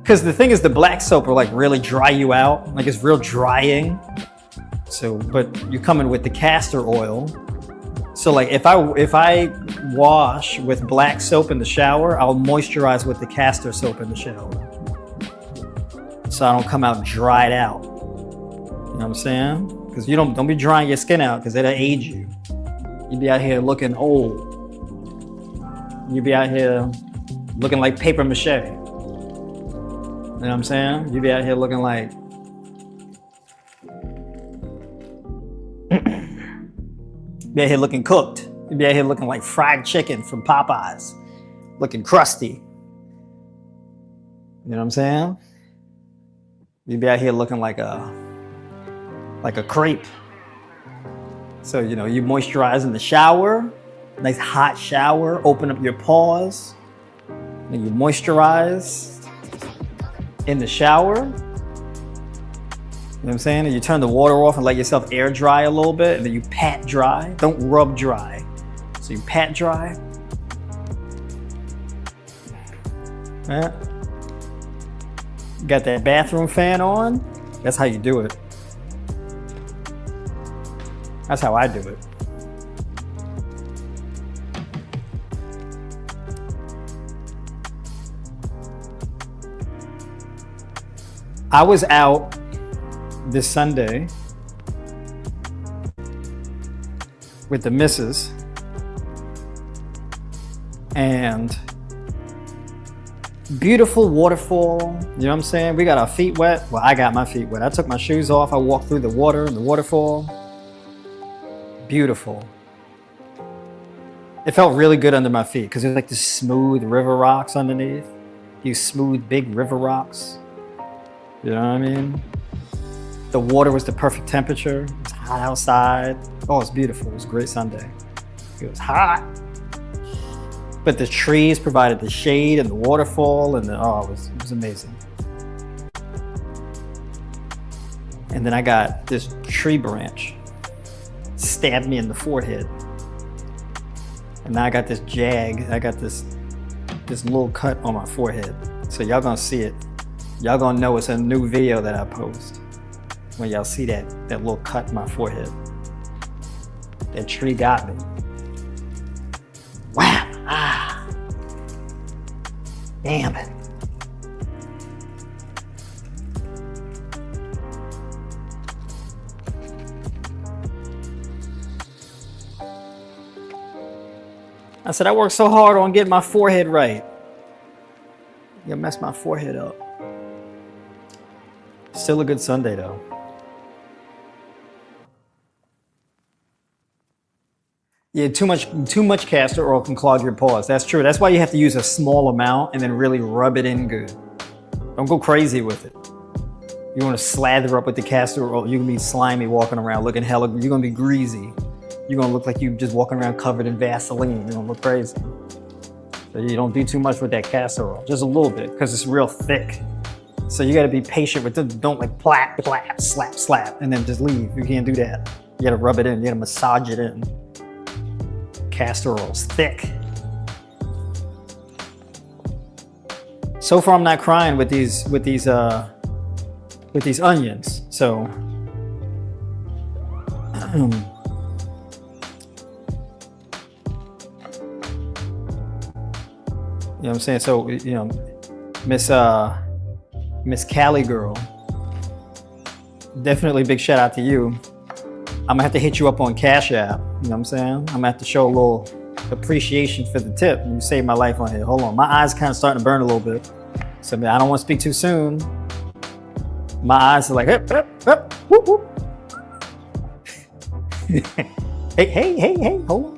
Speaker 1: Because the thing is, the black soap will like really dry you out. Like it's real drying. So, but you come in with the castor oil. So like if I wash with black soap in the shower, I'll moisturize with the castor soap in the shower. So I don't come out dried out. You know what I'm saying? Because you don't be drying your skin out because it'll age you. You be out here looking old. You be out here looking like paper mache. You know what I'm saying? You be out here looking like be out here looking cooked. You be out here looking like fried chicken from Popeyes. Looking crusty. You know what I'm saying? You be out here looking like a crepe. So, you know, you moisturize in the shower, nice hot shower, open up your pores, and you moisturize in the shower. You know what I'm saying? And you turn the water off and let yourself air dry a little bit, and then you pat dry. Don't rub dry. So you pat dry. Yeah. Got that bathroom fan on. That's how you do it. That's how I do it. I was out this Sunday with the missus, and beautiful waterfall. You know what I'm saying? We got our feet wet. Well, I got my feet wet. I took my shoes off. I walked through the water and the waterfall. Beautiful. It felt really good under my feet because there's like this smooth river rocks underneath. These smooth, big river rocks. You know what I mean? The water was the perfect temperature. It was hot outside. Oh, it's beautiful. It was a great Sunday. It was hot. But the trees provided the shade and the waterfall and it was amazing. And then I got this tree branch. Stabbed me in the forehead. And now I got this jag. I got this little cut on my forehead. So y'all gonna see it. Y'all gonna know it's a new video that I post when y'all see that little cut in my forehead. That tree got me. Wow. Ah. Damn it. I said, I worked so hard on getting my forehead right. You messed my forehead up. Still a good Sunday though. Yeah, too much castor oil can clog your pores. That's true. That's why you have to use a small amount and then really rub it in good. Don't go crazy with it. You want to slather up with the castor oil, you're gonna be slimy walking around looking hella, you're gonna be greasy. you're gonna look like you just walking around covered in Vaseline. You're gonna look crazy. So you don't do too much with that casserole, just a little bit, because it's real thick. So you gotta be patient with it. Don't like plap, plap, slap, slap, and then just leave. You can't do that. You gotta rub it in, you gotta massage it in. Casserole's thick. So far I'm not crying with these onions. So you know what I'm saying? So, you know, Miss Cali girl, definitely big shout out to you. I'm gonna have to hit you up on Cash App. You know what I'm saying? I'm gonna have to show a little appreciation for the tip. You saved my life on here. Hold on, my eyes kind of starting to burn a little bit. So I don't want to speak too soon. My eyes are like, up, whoop, whoop. hey, hold on.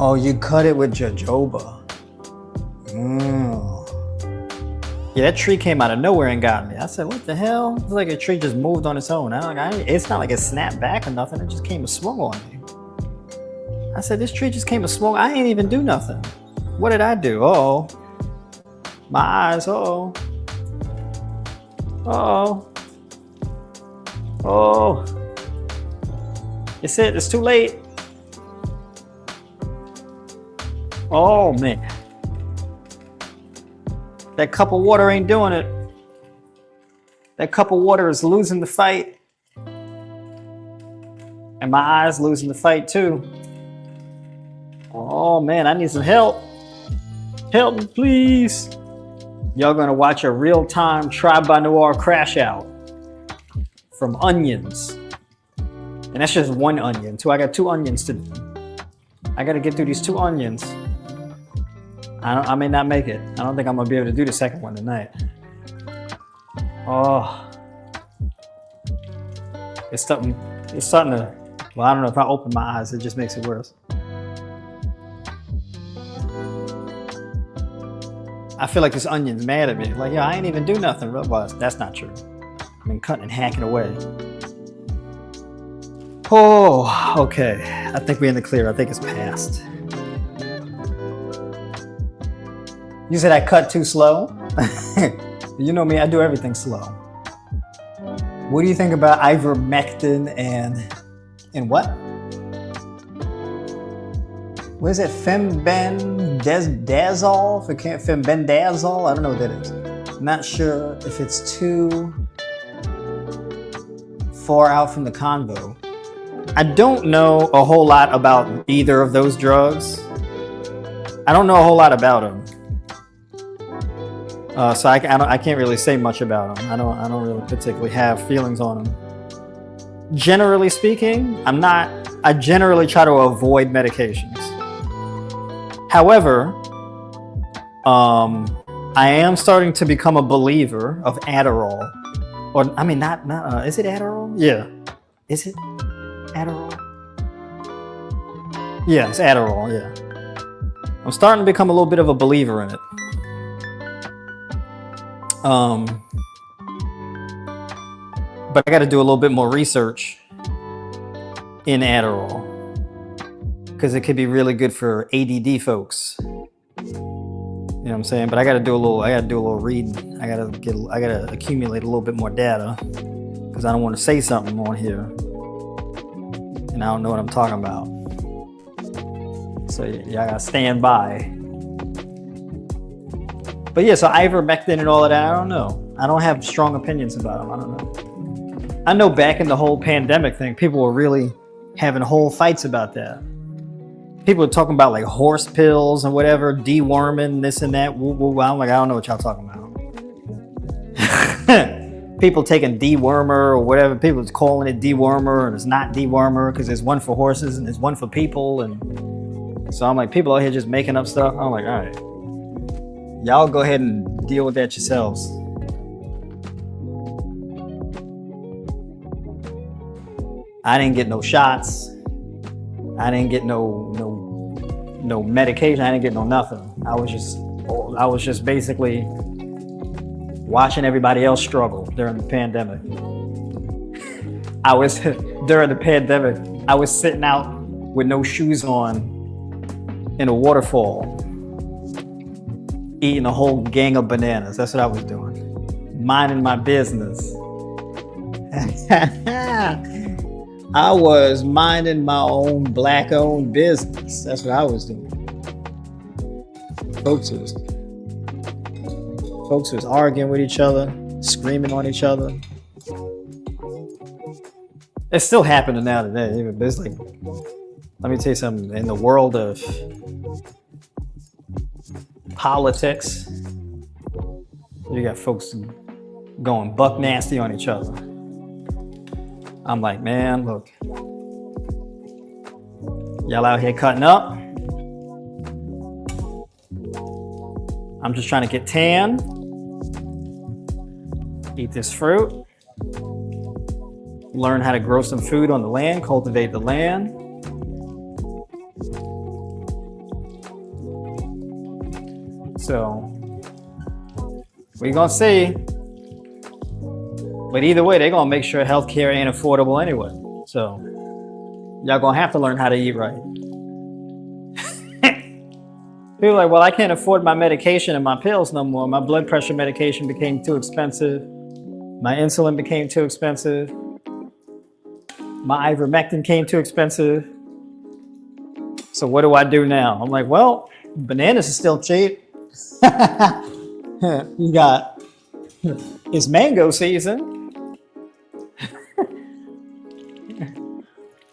Speaker 1: Oh, you cut it with jojoba. Yeah, that tree came out of nowhere and got me. I said, what the hell? It's like a tree just moved on its own. It's not like it snapped back or nothing. It just came and swung on me. I said, this tree just came and swung. I ain't even do nothing. What did I do? Uh-oh. My eyes, uh-oh. Uh-oh. Oh. It's too late. Oh, man. That cup of water ain't doing it. That cup of water is losing the fight. And my eyes losing the fight too. Oh man, I need some help. Help me, please. Y'all gonna watch a real-time Tribe by Noir crash out from onions. And that's just one onion too. I got 2 onions to do. I gotta get through these 2 onions. I may not make it. I don't think I'm gonna be able to do the second one tonight. Oh, it's starting to, well, I don't know if I open my eyes, it just makes it worse. I feel like this onion's mad at me. Like, yo, I ain't even do nothing. Well, that's not true. I've been cutting and hacking away. Oh, okay. I think we're in the clear. I think it's past. You said I cut too slow? You know me, I do everything slow. What do you think about ivermectin and what? What is it? Fembendazole? Fembendazole? I don't know what that is. I'm not sure if it's too far out from the convo. I don't know a whole lot about either of those drugs. I don't know a whole lot about them. So I can't really say much about them. I don't really particularly have feelings on them. Generally speaking, I generally try to avoid medications. However, I am starting to become a believer of Adderall. Or, I mean, not is it Adderall? Yeah. Is it Adderall? Yeah, it's Adderall, yeah. I'm starting to become a little bit of a believer in it. But I got to do a little bit more research in Adderall because it could be really good for ADD folks. You know what I'm saying? But I got to do a little reading. I got to accumulate a little bit more data because I don't want to say something on here and I don't know what I'm talking about. So yeah, I got to stand by. But yeah, so ivermectin and all of that, I don't know. I don't have strong opinions about them. I don't know. I know back in the whole pandemic thing, people were really having whole fights about that. People were talking about like horse pills and whatever, deworming, this and that. Woo, woo, woo. I'm like, I don't know what y'all talking about. People taking dewormer or whatever. People calling it dewormer and it's not dewormer because there's one for horses and there's one for people. And so I'm like, people out here just making up stuff. I'm like, all right. Y'all go ahead and deal with that yourselves. I didn't get no shots. I didn't get no no medication. I didn't get no nothing. I was just basically watching everybody else struggle during the pandemic. During the pandemic, I was sitting out with no shoes on in a waterfall, eating a whole gang of bananas. That's what I was doing. Minding my business. I was minding my own black-owned business. That's what I was doing. Folks was arguing with each other, screaming on each other. It's still happening now today. But it's like, let me tell you something. In the world of politics, you got folks going buck nasty on each other. I'm like, man, look, y'all out here cutting up. I'm just trying to get tan, eat this fruit, learn how to grow some food on the land, cultivate the land. So we're gonna see. But either way, they're gonna make sure healthcare ain't affordable anyway. So y'all gonna have to learn how to eat right. People are like, well, I can't afford my medication and my pills no more. My blood pressure medication became too expensive. My insulin became too expensive. My ivermectin came too expensive. So what do I do now? I'm like, well, bananas is still cheap. You got, it's mango season.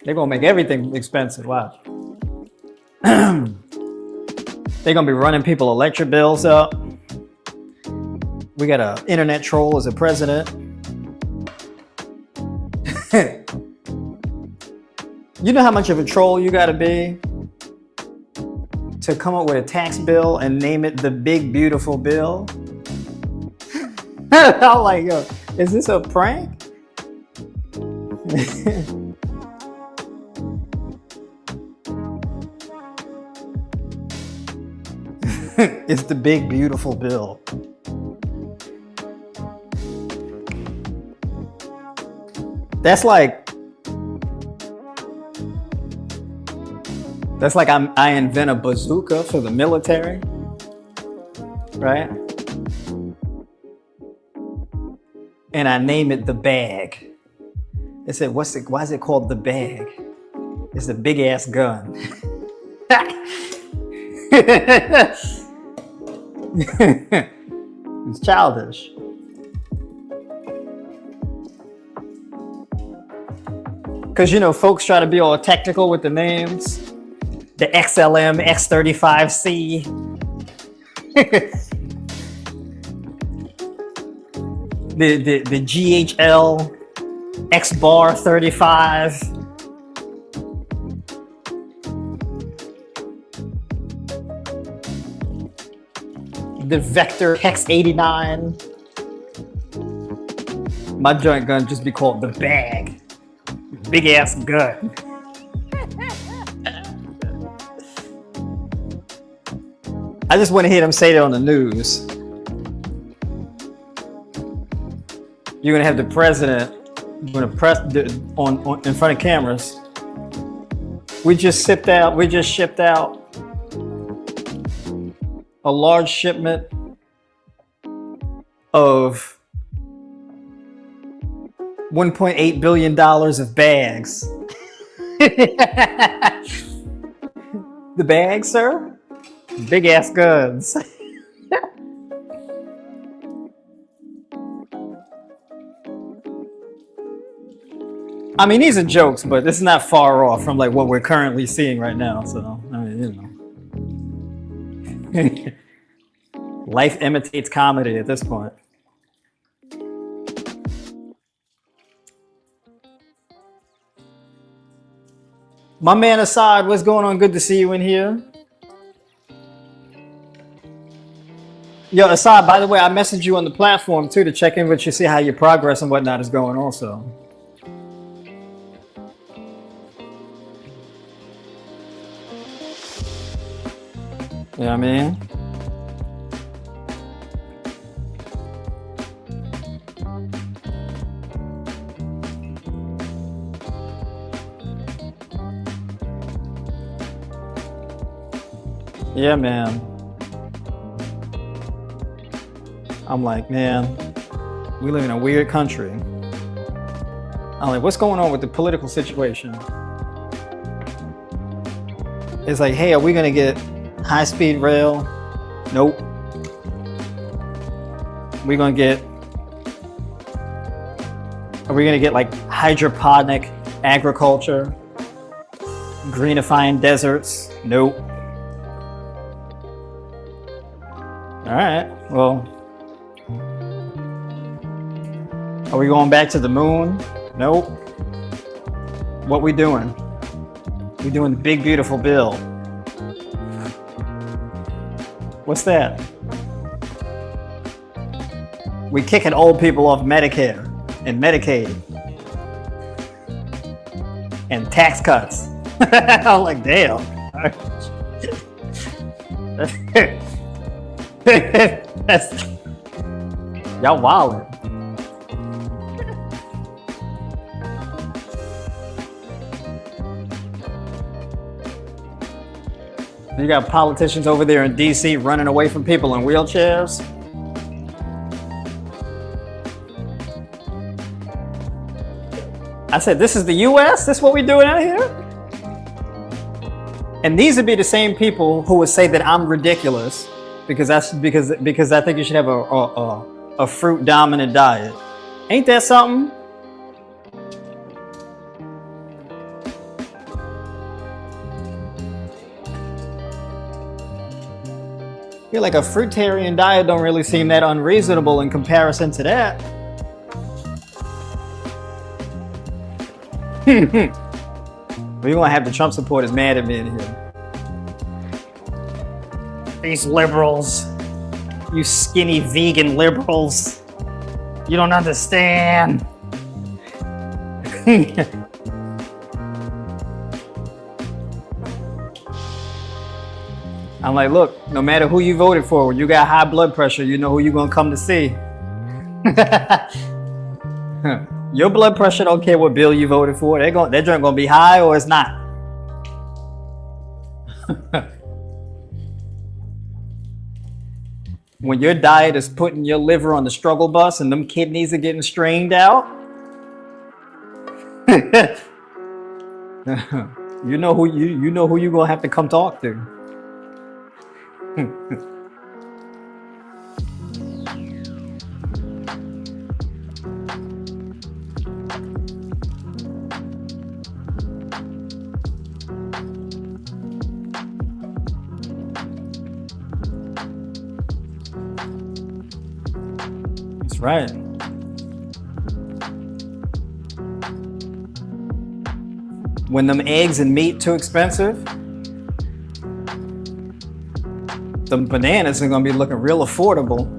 Speaker 1: They're gonna make everything expensive. Watch. They're gonna be running people electric bills up. We got an internet troll as a president. You know how much of a troll you gotta be to come up with a tax bill and name it the big beautiful bill? I'm like, yo, is this a prank? It's the big beautiful bill. That's like I invent a bazooka for the military, right? And I name it the bag. They said, why is it called the bag? It's a big ass gun. It's childish. Because, you know, folks try to be all technical with the names. The XLM, X35C. the GHL, X bar 35. The Vector Hex 89. My joint gun just be called the bag. Big ass gun. I just want to hear them say that on the news. You're gonna have the president gonna press on in front of cameras. We just shipped out a large shipment of $1.8 billion of bags. The bags, sir? Big ass guns. I mean, these are jokes, but this is not far off from like what we're currently seeing right now. So, I mean, you know. Life imitates comedy at this point. My man Assad, what's going on? Good to see you in here. Yo, Assad, by the way, I messaged you on the platform too to check in with you, see how your progress and whatnot is going also. You know what I mean? Yeah, man. I'm like, man, we live in a weird country. I'm like, what's going on with the political situation? It's like, hey, are we gonna get high-speed rail? Nope. Are we gonna get like hydroponic agriculture? Greenifying deserts? Nope. All right, well, are we going back to the moon? Nope. What we doing? We doing the big beautiful bill. What's that? We kicking old people off Medicare and Medicaid and tax cuts. I'm like, damn. Y'all wildin'. You got politicians over there in DC running away from people in wheelchairs. I said, this is the US? This is what we doing out here? And these would be the same people who would say that I'm ridiculous because I think you should have a fruit dominant diet. Ain't that something? You're like, a fruitarian diet don't really seem that unreasonable in comparison to that. We're gonna have the Trump supporters mad at me in here. These liberals, you skinny vegan liberals, you don't understand. I'm like, look, no matter who you voted for, when you got high blood pressure, you know who you're gonna come to see. Your blood pressure don't care what bill you voted for. That joint gonna be high or it's not. When your diet is putting your liver on the struggle bus and them kidneys are getting strained out, you know who you're gonna have to come talk to. That's right. When them eggs and meat too expensive, the bananas are gonna be looking real affordable.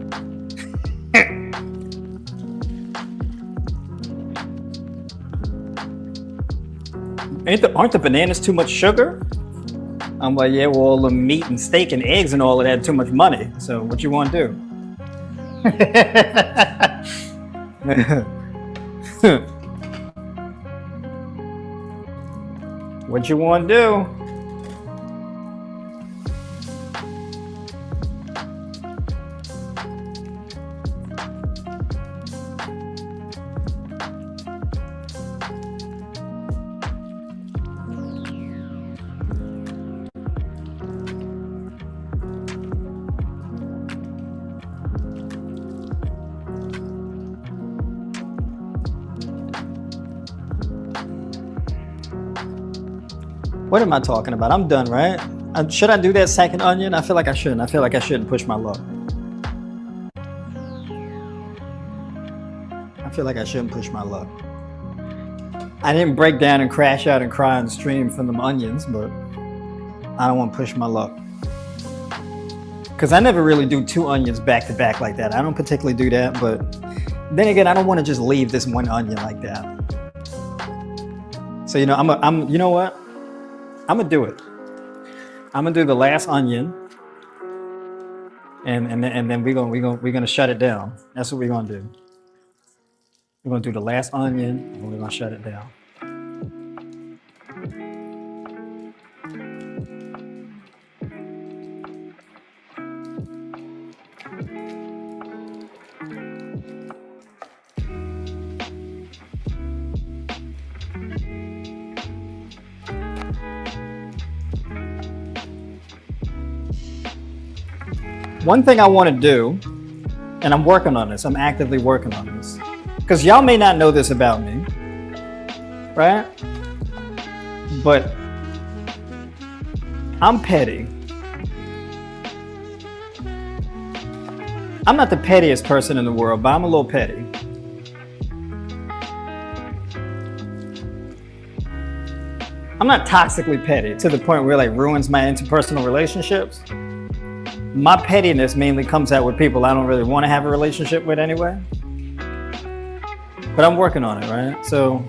Speaker 1: Aren't the bananas too much sugar? I'm like, yeah, well, all the meat and steak and eggs and all of that too much money. So what you want to do? What you want to do? What am I talking about? I'm done, right? Should I do that second onion? I feel like I shouldn't. I feel like I shouldn't push my luck. I feel like I shouldn't push my luck. I didn't break down and crash out and cry on the stream from them onions, but I don't want to push my luck. Because I never really do two onions back to back like that. I don't particularly do that, but then again, I don't want to just leave this one onion like that. So, you know what? I'm gonna do it. I'm gonna do the last onion and then we're gonna shut it down. That's what we're gonna do. We're gonna do the last onion, and we're gonna shut it down. One thing I want to do, and I'm working on this, I'm actively working on this, because y'all may not know this about me, right? But I'm petty. I'm not the pettiest person in the world, but I'm a little petty. I'm not toxically petty to the point where it like ruins my interpersonal relationships. My pettiness mainly comes out with people I don't really want to have a relationship with anyway. But I'm working on it, right? So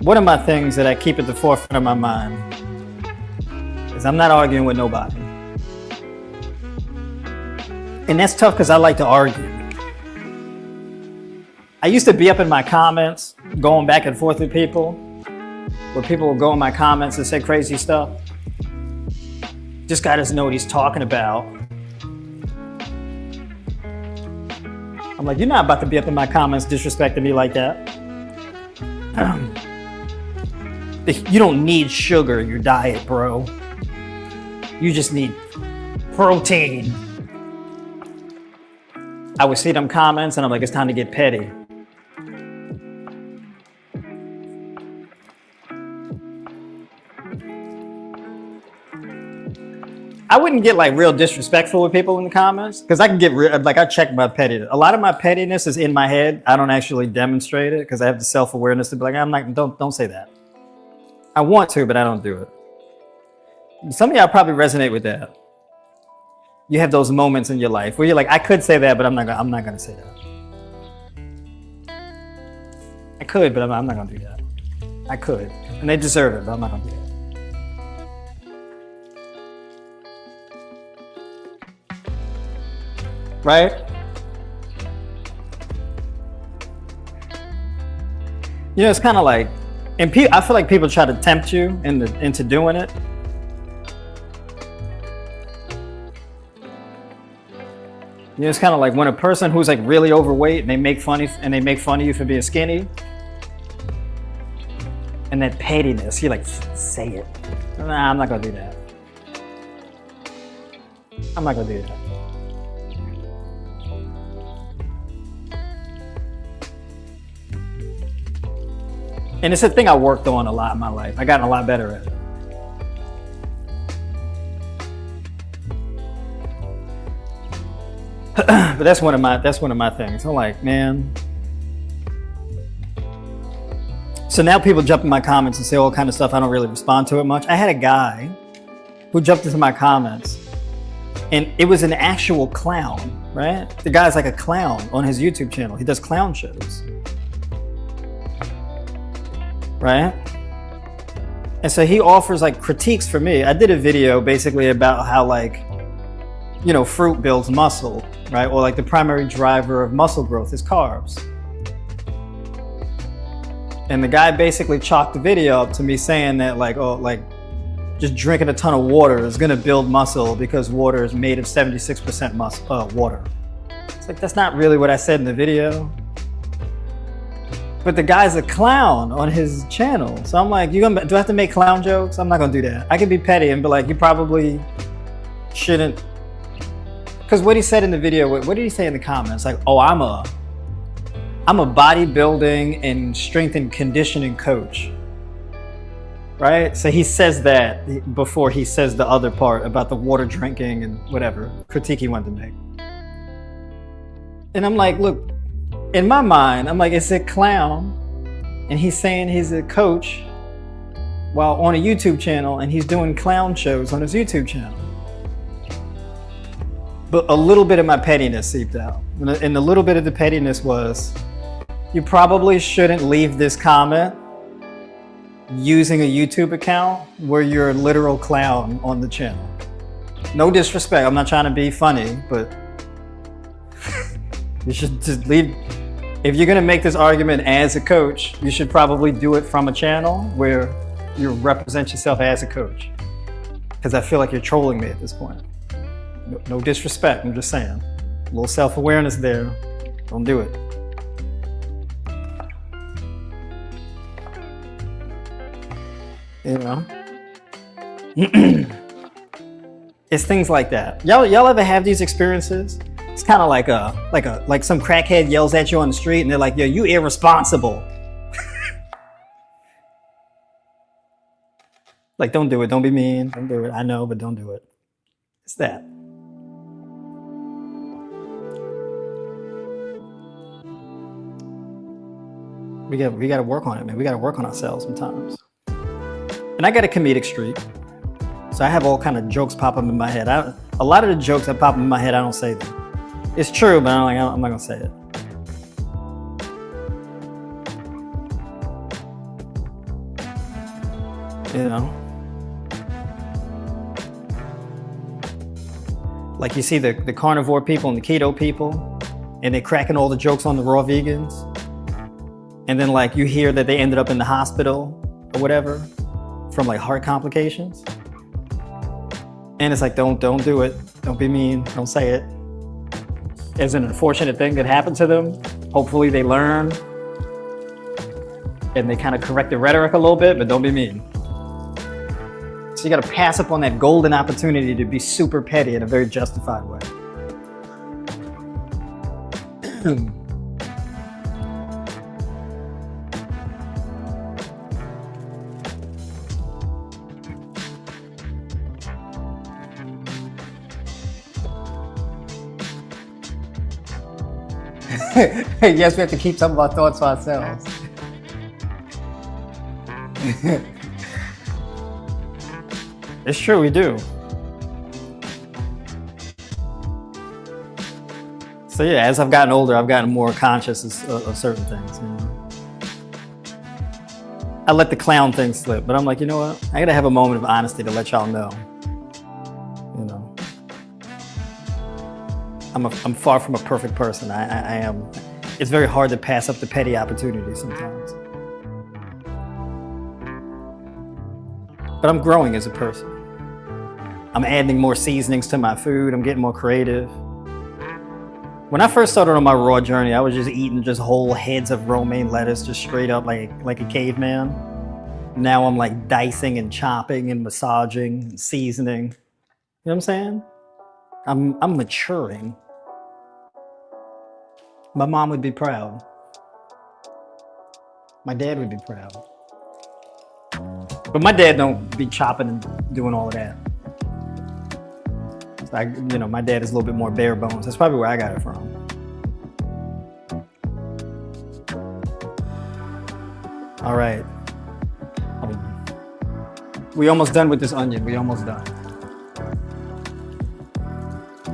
Speaker 1: one of my things that I keep at the forefront of my mind is I'm not arguing with nobody. And that's tough because I like to argue. I used to be up in my comments, going back and forth with people, where people will go in my comments and say crazy stuff. This guy doesn't know what he's talking about. I'm like, you're not about to be up in my comments disrespecting me like that. You don't need sugar in your diet, bro. You just need protein. I would see them comments and I'm like, it's time to get petty. I wouldn't get like real disrespectful with people in the comments because I can get real, like I check my pettiness. A lot of my pettiness is in my head. I don't actually demonstrate it because I have the self-awareness to be like, I'm like, don't say that. I want to, but I don't do it. Some of y'all probably resonate with that. You have those moments in your life where you're like, I could say that, but I'm not gonna say that. I could, but I'm not gonna do that. I could, and they deserve it, but I'm not gonna do that. Right? You know, it's kind of like, and I feel like people try to tempt you into doing it. You know, it's kind of like when a person who's like really overweight and they make fun of you for being skinny, and that pettiness, you're like, say it. Nah, I'm not gonna do that. I'm not gonna do that. And it's a thing I worked on a lot in my life. I gotten a lot better at it. But that's one of my things. I'm like, man. So now people jump in my comments and say all kind of stuff. I don't really respond to it much. I had a guy who jumped into my comments, and it was an actual clown, right? The guy's like a clown on his YouTube channel. He does clown shows. Right? And so he offers like critiques for me. I did a video basically about how like, you know, fruit builds muscle, right? Or like the primary driver of muscle growth is carbs. And the guy basically chalked the video up to me saying that like, oh, like just drinking a ton of water is gonna build muscle because water is made of 76% water. It's like, that's not really what I said in the video. But the guy's a clown on his channel. So I'm like, do I have to make clown jokes? I'm not gonna do that. I can be petty and be like, you probably shouldn't. Because what he said in the video, what did he say in the comments? Like, oh, I'm a bodybuilding and strength and conditioning coach. Right? So he says that before he says the other part about the water drinking and whatever critique he wanted to make. And I'm like, look, in my mind, I'm like, it's a clown, and he's saying he's a coach while on a YouTube channel, and he's doing clown shows on his YouTube channel. But a little bit of my pettiness seeped out. And the little bit of the pettiness was, you probably shouldn't leave this comment using a YouTube account where you're a literal clown on the channel. No disrespect, I'm not trying to be funny, but you should just leave. If you're gonna make this argument as a coach, you should probably do it from a channel where you represent yourself as a coach. Because I feel like you're trolling me at this point. No disrespect, I'm just saying. A little self-awareness there. Don't do it. You know? It's things like that. Y'all ever have these experiences? It's kind of like some crackhead yells at you on the street and they're like, yo, you irresponsible. Like, don't do it. Don't be mean. Don't do it. I know, but don't do it. It's that. We got to work on it, man. We got to work on ourselves sometimes. And I got a comedic streak. So I have all kind of jokes pop up in my head. A lot of the jokes that pop up in my head, I don't say them. It's true, but I'm not going to say it. You know? Like you see the carnivore people and the keto people, and they're cracking all the jokes on the raw vegans. And then like you hear that they ended up in the hospital or whatever from like heart complications. And it's like, don't do it. Don't be mean. Don't say it. It's an unfortunate thing that happened to them. Hopefully they learn and they kind of correct the rhetoric a little bit, but don't be mean. So you got to pass up on that golden opportunity to be super petty in a very justified way. Yes, we have to keep some of our thoughts to ourselves. It's true, we do. So yeah, as I've gotten older, I've gotten more conscious of certain things. You know? I let the clown thing slip, but I'm like, you know what? I gotta have a moment of honesty to let y'all know. You know, I'm far from a perfect person. I am. It's very hard to pass up the petty opportunities sometimes. But I'm growing as a person. I'm adding more seasonings to my food. I'm getting more creative. When I first started on my raw journey, I was just eating just whole heads of romaine lettuce, just straight up like a caveman. Now I'm like dicing and chopping and massaging and seasoning. You know what I'm saying? I'm maturing. My mom would be proud. My dad would be proud. But my dad don't be chopping and doing all of that. So my dad is a little bit more bare bones. That's probably where I got it from. All right. We almost done with this onion. We almost done.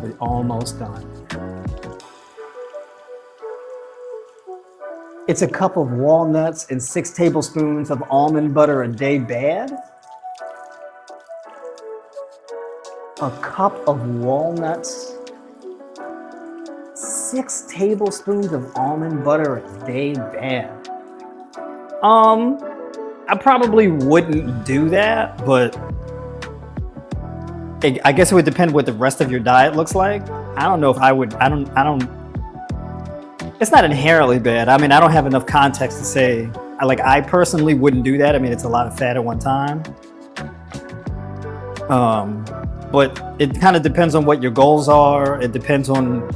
Speaker 1: We almost done. It's a cup of walnuts and 6 tablespoons of almond butter a day bad? A cup of walnuts, 6 tablespoons of almond butter a day bad. I probably wouldn't do that, but I guess it would depend what the rest of your diet looks like. I don't know if I would, I don't, it's not inherently bad. I mean, I don't have enough context to say, I personally wouldn't do that. I mean, it's a lot of fat at one time. But it kind of depends on what your goals are. It depends on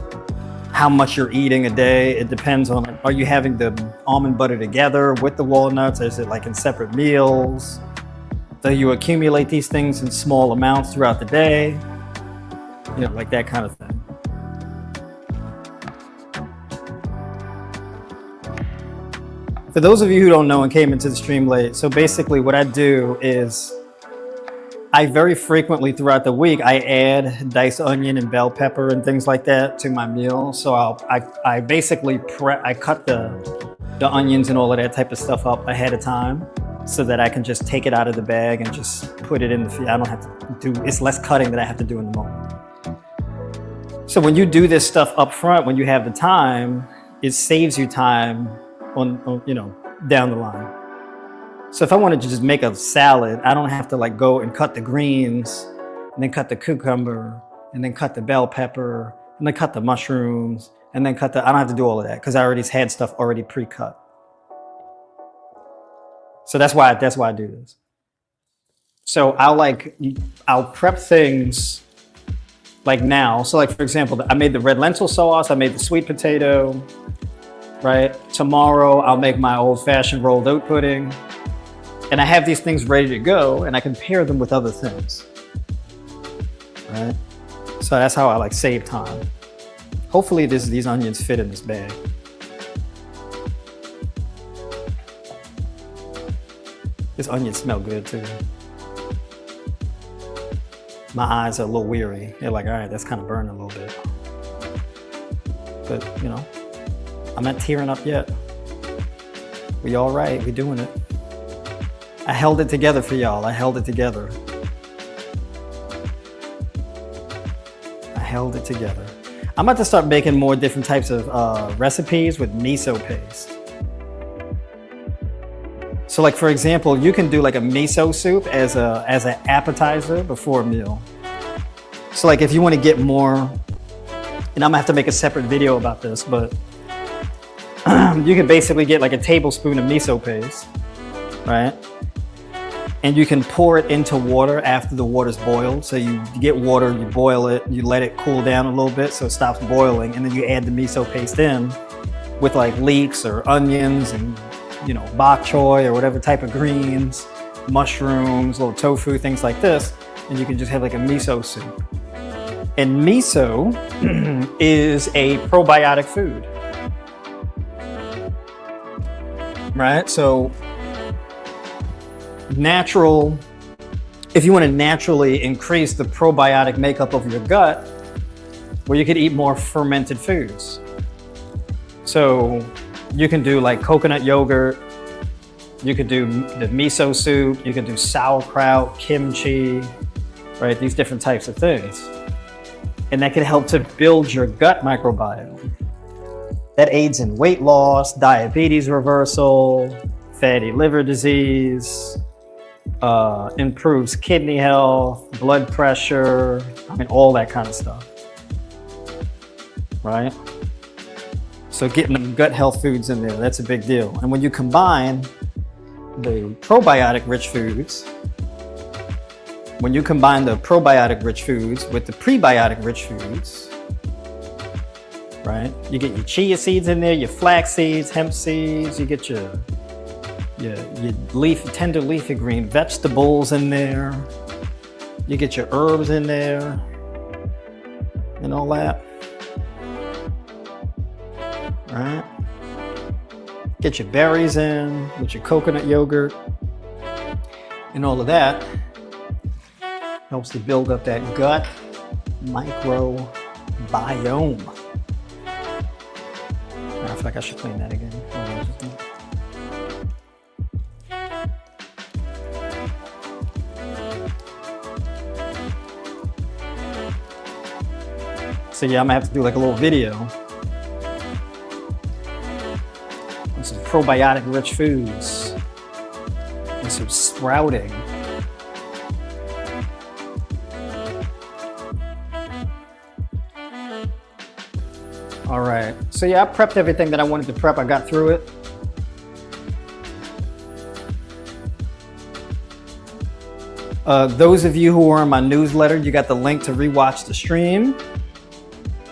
Speaker 1: how much you're eating a day. It depends on, are you having the almond butter together with the walnuts? Or is it like in separate meals? Do you accumulate these things in small amounts throughout the day? You know, like that kind of thing. For those of you who don't know and came into the stream late, so basically what I do is I very frequently throughout the week, I add diced onion and bell pepper and things like that to my meal. So I basically I cut the onions and all of that type of stuff up ahead of time. so that I can just take it out of the bag and just put it in the feed. I don't have to do, it's less cutting that I have to do in the moment. So when you do this stuff up front, when you have the time, it saves you time on you know, down the line. So if I wanted to just make a salad, I don't have to like go and cut the greens and then cut the cucumber and then cut the bell pepper and then cut the mushrooms and then cut the, I don't have to do all of that because I already had stuff already pre-cut. So that's why I do this. So I'll prep things like now. So like, for example, I made the red lentil sauce, I made the sweet potato, right? Tomorrow I'll make my old fashioned rolled oat pudding. And I have these things ready to go and I can pair them with other things, right? So that's how I like save time. Hopefully these onions fit in this bag. This onion smells good too. My eyes are a little weary. They're like, all right, that's kind of burning a little bit. But you know, I'm not tearing up yet. We all right, we doing it. I held it together for y'all. I held it together. I held it together. I'm about to start making more different types of recipes with miso paste. So like, for example, you can do like a miso soup as an appetizer before a meal. So like if you want to get more, and I'm gonna have to make a separate video about this, but you can basically get like a tablespoon of miso paste, right? And you can pour it into water after the water's boiled. So you get water, you boil it, you let it cool down a little bit so it stops boiling, and then you add the miso paste in with like leeks or onions and, you know, bok choy or whatever type of greens, mushrooms, little tofu, things like this, and you can just have like a miso soup. And miso is a probiotic food, right? So natural, if you want to naturally increase the probiotic makeup of your gut, well, you could eat more fermented foods. So you can do like coconut yogurt, you could do the miso soup, you can do sauerkraut, kimchi, right? These different types of things. And that can help to build your gut microbiome. That aids in weight loss, diabetes reversal, fatty liver disease, improves kidney health, blood pressure, I mean, all that kind of stuff, right? So getting gut health foods in there, that's a big deal. And when you combine the probiotic-rich foods, when you combine the probiotic-rich foods with the prebiotic-rich foods, right? You get your chia seeds in there, your flax seeds, hemp seeds, you get your tender leafy green vegetables in there. You get your herbs in there and all that. Right? Get your berries in with your coconut yogurt and all of that. Helps to build up that gut microbiome. I feel like I should clean that again. So yeah, I'm gonna have to do like a little video on some probiotic rich foods and some sprouting. All right, so yeah, I prepped everything that I wanted to prep. I got through it. Those of you who are on my newsletter, you got the link to rewatch the stream.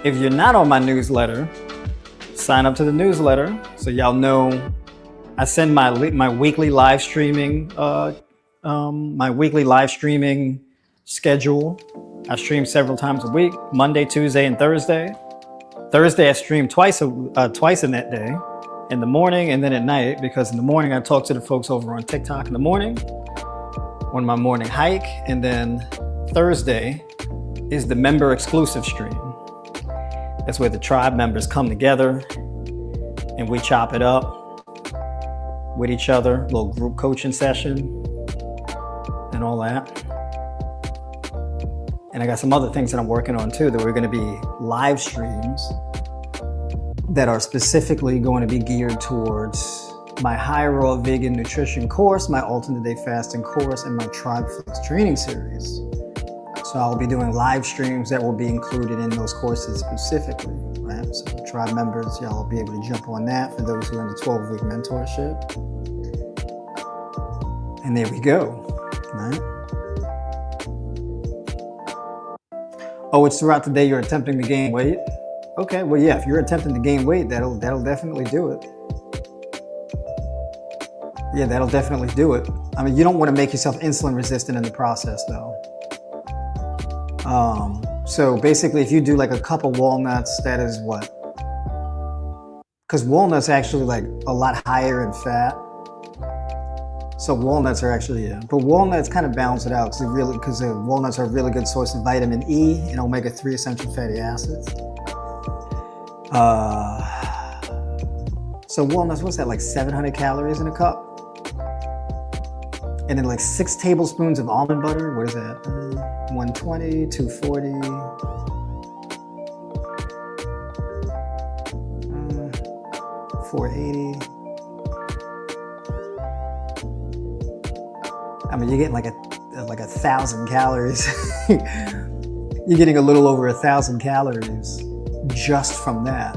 Speaker 1: If you're not on my newsletter, sign up to the newsletter so y'all know I send my weekly live streaming, schedule. I stream several times a week, Monday, Tuesday, and Thursday. Thursday I stream twice in that day, in the morning and then at night, because in the morning I talk to the folks over on TikTok in the morning on my morning hike, and then Thursday is the member exclusive stream. That's where the tribe members come together and we chop it up. with each other, little group coaching session and all that. And I got some other things that I'm working on too that we're going to be live streams that are specifically going to be geared towards my high raw vegan nutrition course, my alternate day fasting course, and my Tribe Flex training series. So I'll be doing live streams that will be included in those courses specifically, right? So Tribe members, y'all will be able to jump on that for those who are in the 12-week mentorship. And there we go, right? Oh, it's throughout the day you're attempting to gain weight? Okay, well, yeah, if you're attempting to gain weight, that'll definitely do it. Yeah, that'll definitely do it. I mean, you don't want to make yourself insulin resistant in the process, though. So basically, if you do like a cup of walnuts, that is what? Because walnuts are actually like a lot higher in fat. So walnuts are actually, yeah. But walnuts kind of balance it out because walnuts are a really good source of vitamin E and omega-3 essential fatty acids. So walnuts, what's that, like 700 calories in a cup? And then like 6 tablespoons of almond butter. What is that? 120, 240. 480. I mean, you're getting like a 1,000 calories. You're getting a little over 1,000 calories just from that.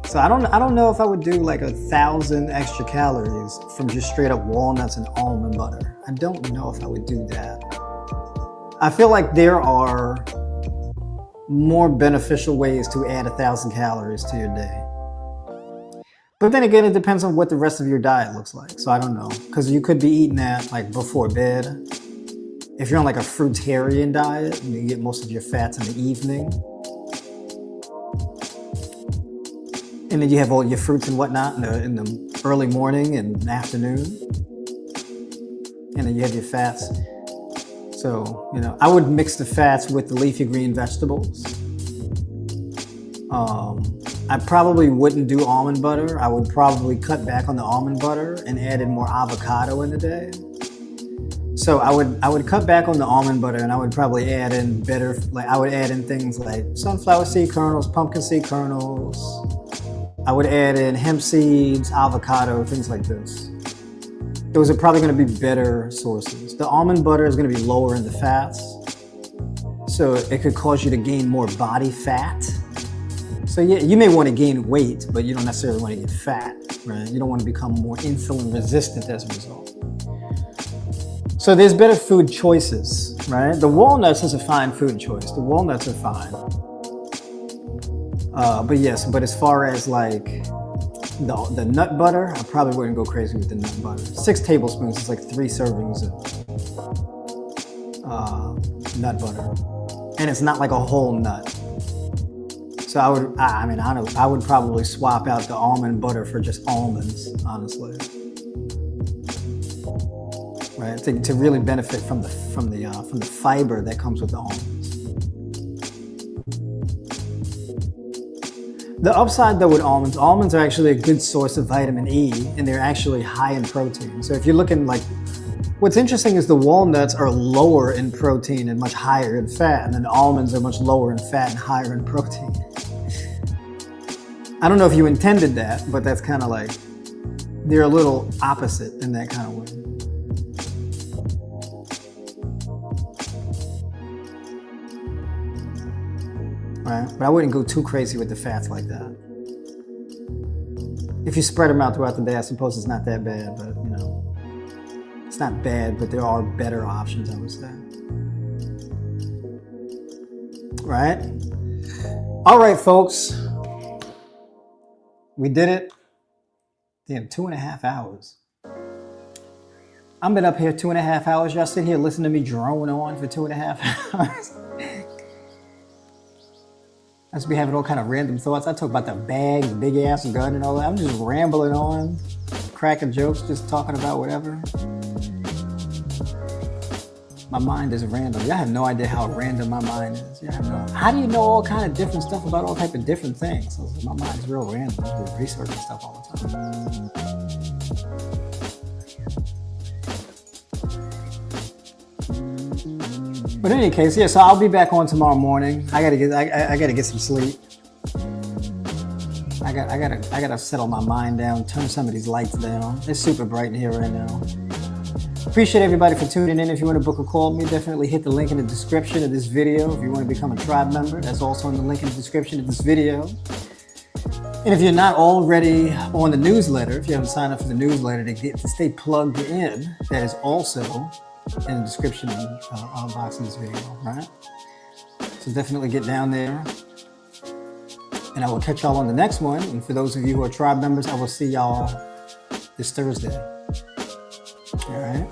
Speaker 1: So I don't know if I would do like 1,000 extra calories from just straight up walnuts and almond butter. I don't know if I would do that. I feel like there are more beneficial ways to add 1,000 calories to your day. But then again, it depends on what the rest of your diet looks like. So I don't know, because you could be eating that like before bed. If you're on like a fruitarian diet, you get most of your fats in the evening. And then you have all your fruits and whatnot in the early morning and afternoon. And then you have your fats. So, I would mix the fats with the leafy green vegetables. I probably wouldn't do almond butter. I would probably cut back on the almond butter and add in more avocado in the day. So I would cut back on the almond butter and I would probably add in I would add in things like sunflower seed kernels, pumpkin seed kernels. I would add in hemp seeds, avocado, things like this. Those are probably going to be better sources. The almond butter is going to be lower in the fats, so it could cause you to gain more body fat. So yeah, you may want to gain weight, but you don't necessarily want to get fat, right? You don't want to become more insulin resistant as a result. So there's better food choices, right? The walnuts is a fine food choice. The walnuts are fine. But as far as like the nut butter, I probably wouldn't go crazy with the nut butter. 6 tablespoons is like 3 servings of nut butter. And it's not like a whole nut. So I would probably swap out the almond butter for just almonds, honestly. Right, to really benefit from the fiber that comes with the almonds. The upside though with almonds are actually a good source of vitamin E, and they're actually high in protein. So if you're looking like, what's interesting is the walnuts are lower in protein and much higher in fat, and then the almonds are much lower in fat and higher in protein. I don't know if you intended that, but that's kind of like, they're a little opposite in that kind of way. Right? But I wouldn't go too crazy with the fats like that. If you spread them out throughout the day, I suppose it's not that bad, but it's not bad, but there are better options, I would say. Right? All right, folks. We did it. Damn, 2.5 hours. I've been up here 2.5 hours. Y'all sit here listening to me drone on for 2.5 hours. I just be having all kind of random thoughts. I talk about the bag, the big ass gun and all that. I'm just rambling on, cracking jokes, just talking about whatever. My mind is random. Y'all have no idea how random my mind is. Y'all have no. How do you know all kind of different stuff about all type of different things? So my mind's real random. I do research and stuff all the time. But in any case, yeah. So I'll be back on tomorrow morning. I gotta get some sleep. I gotta settle my mind down. Turn some of these lights down. It's super bright in here right now. Appreciate everybody for tuning in. If you want to book a call with me, definitely hit the link in the description of this video. If you want to become a tribe member, that's also in the link in the description of this video. And if you're not already on the newsletter, if you haven't signed up for the newsletter to stay plugged in, that is also in the description box in this video, right? So definitely get down there. And I will catch y'all on the next one. And for those of you who are tribe members, I will see y'all this Thursday. All right.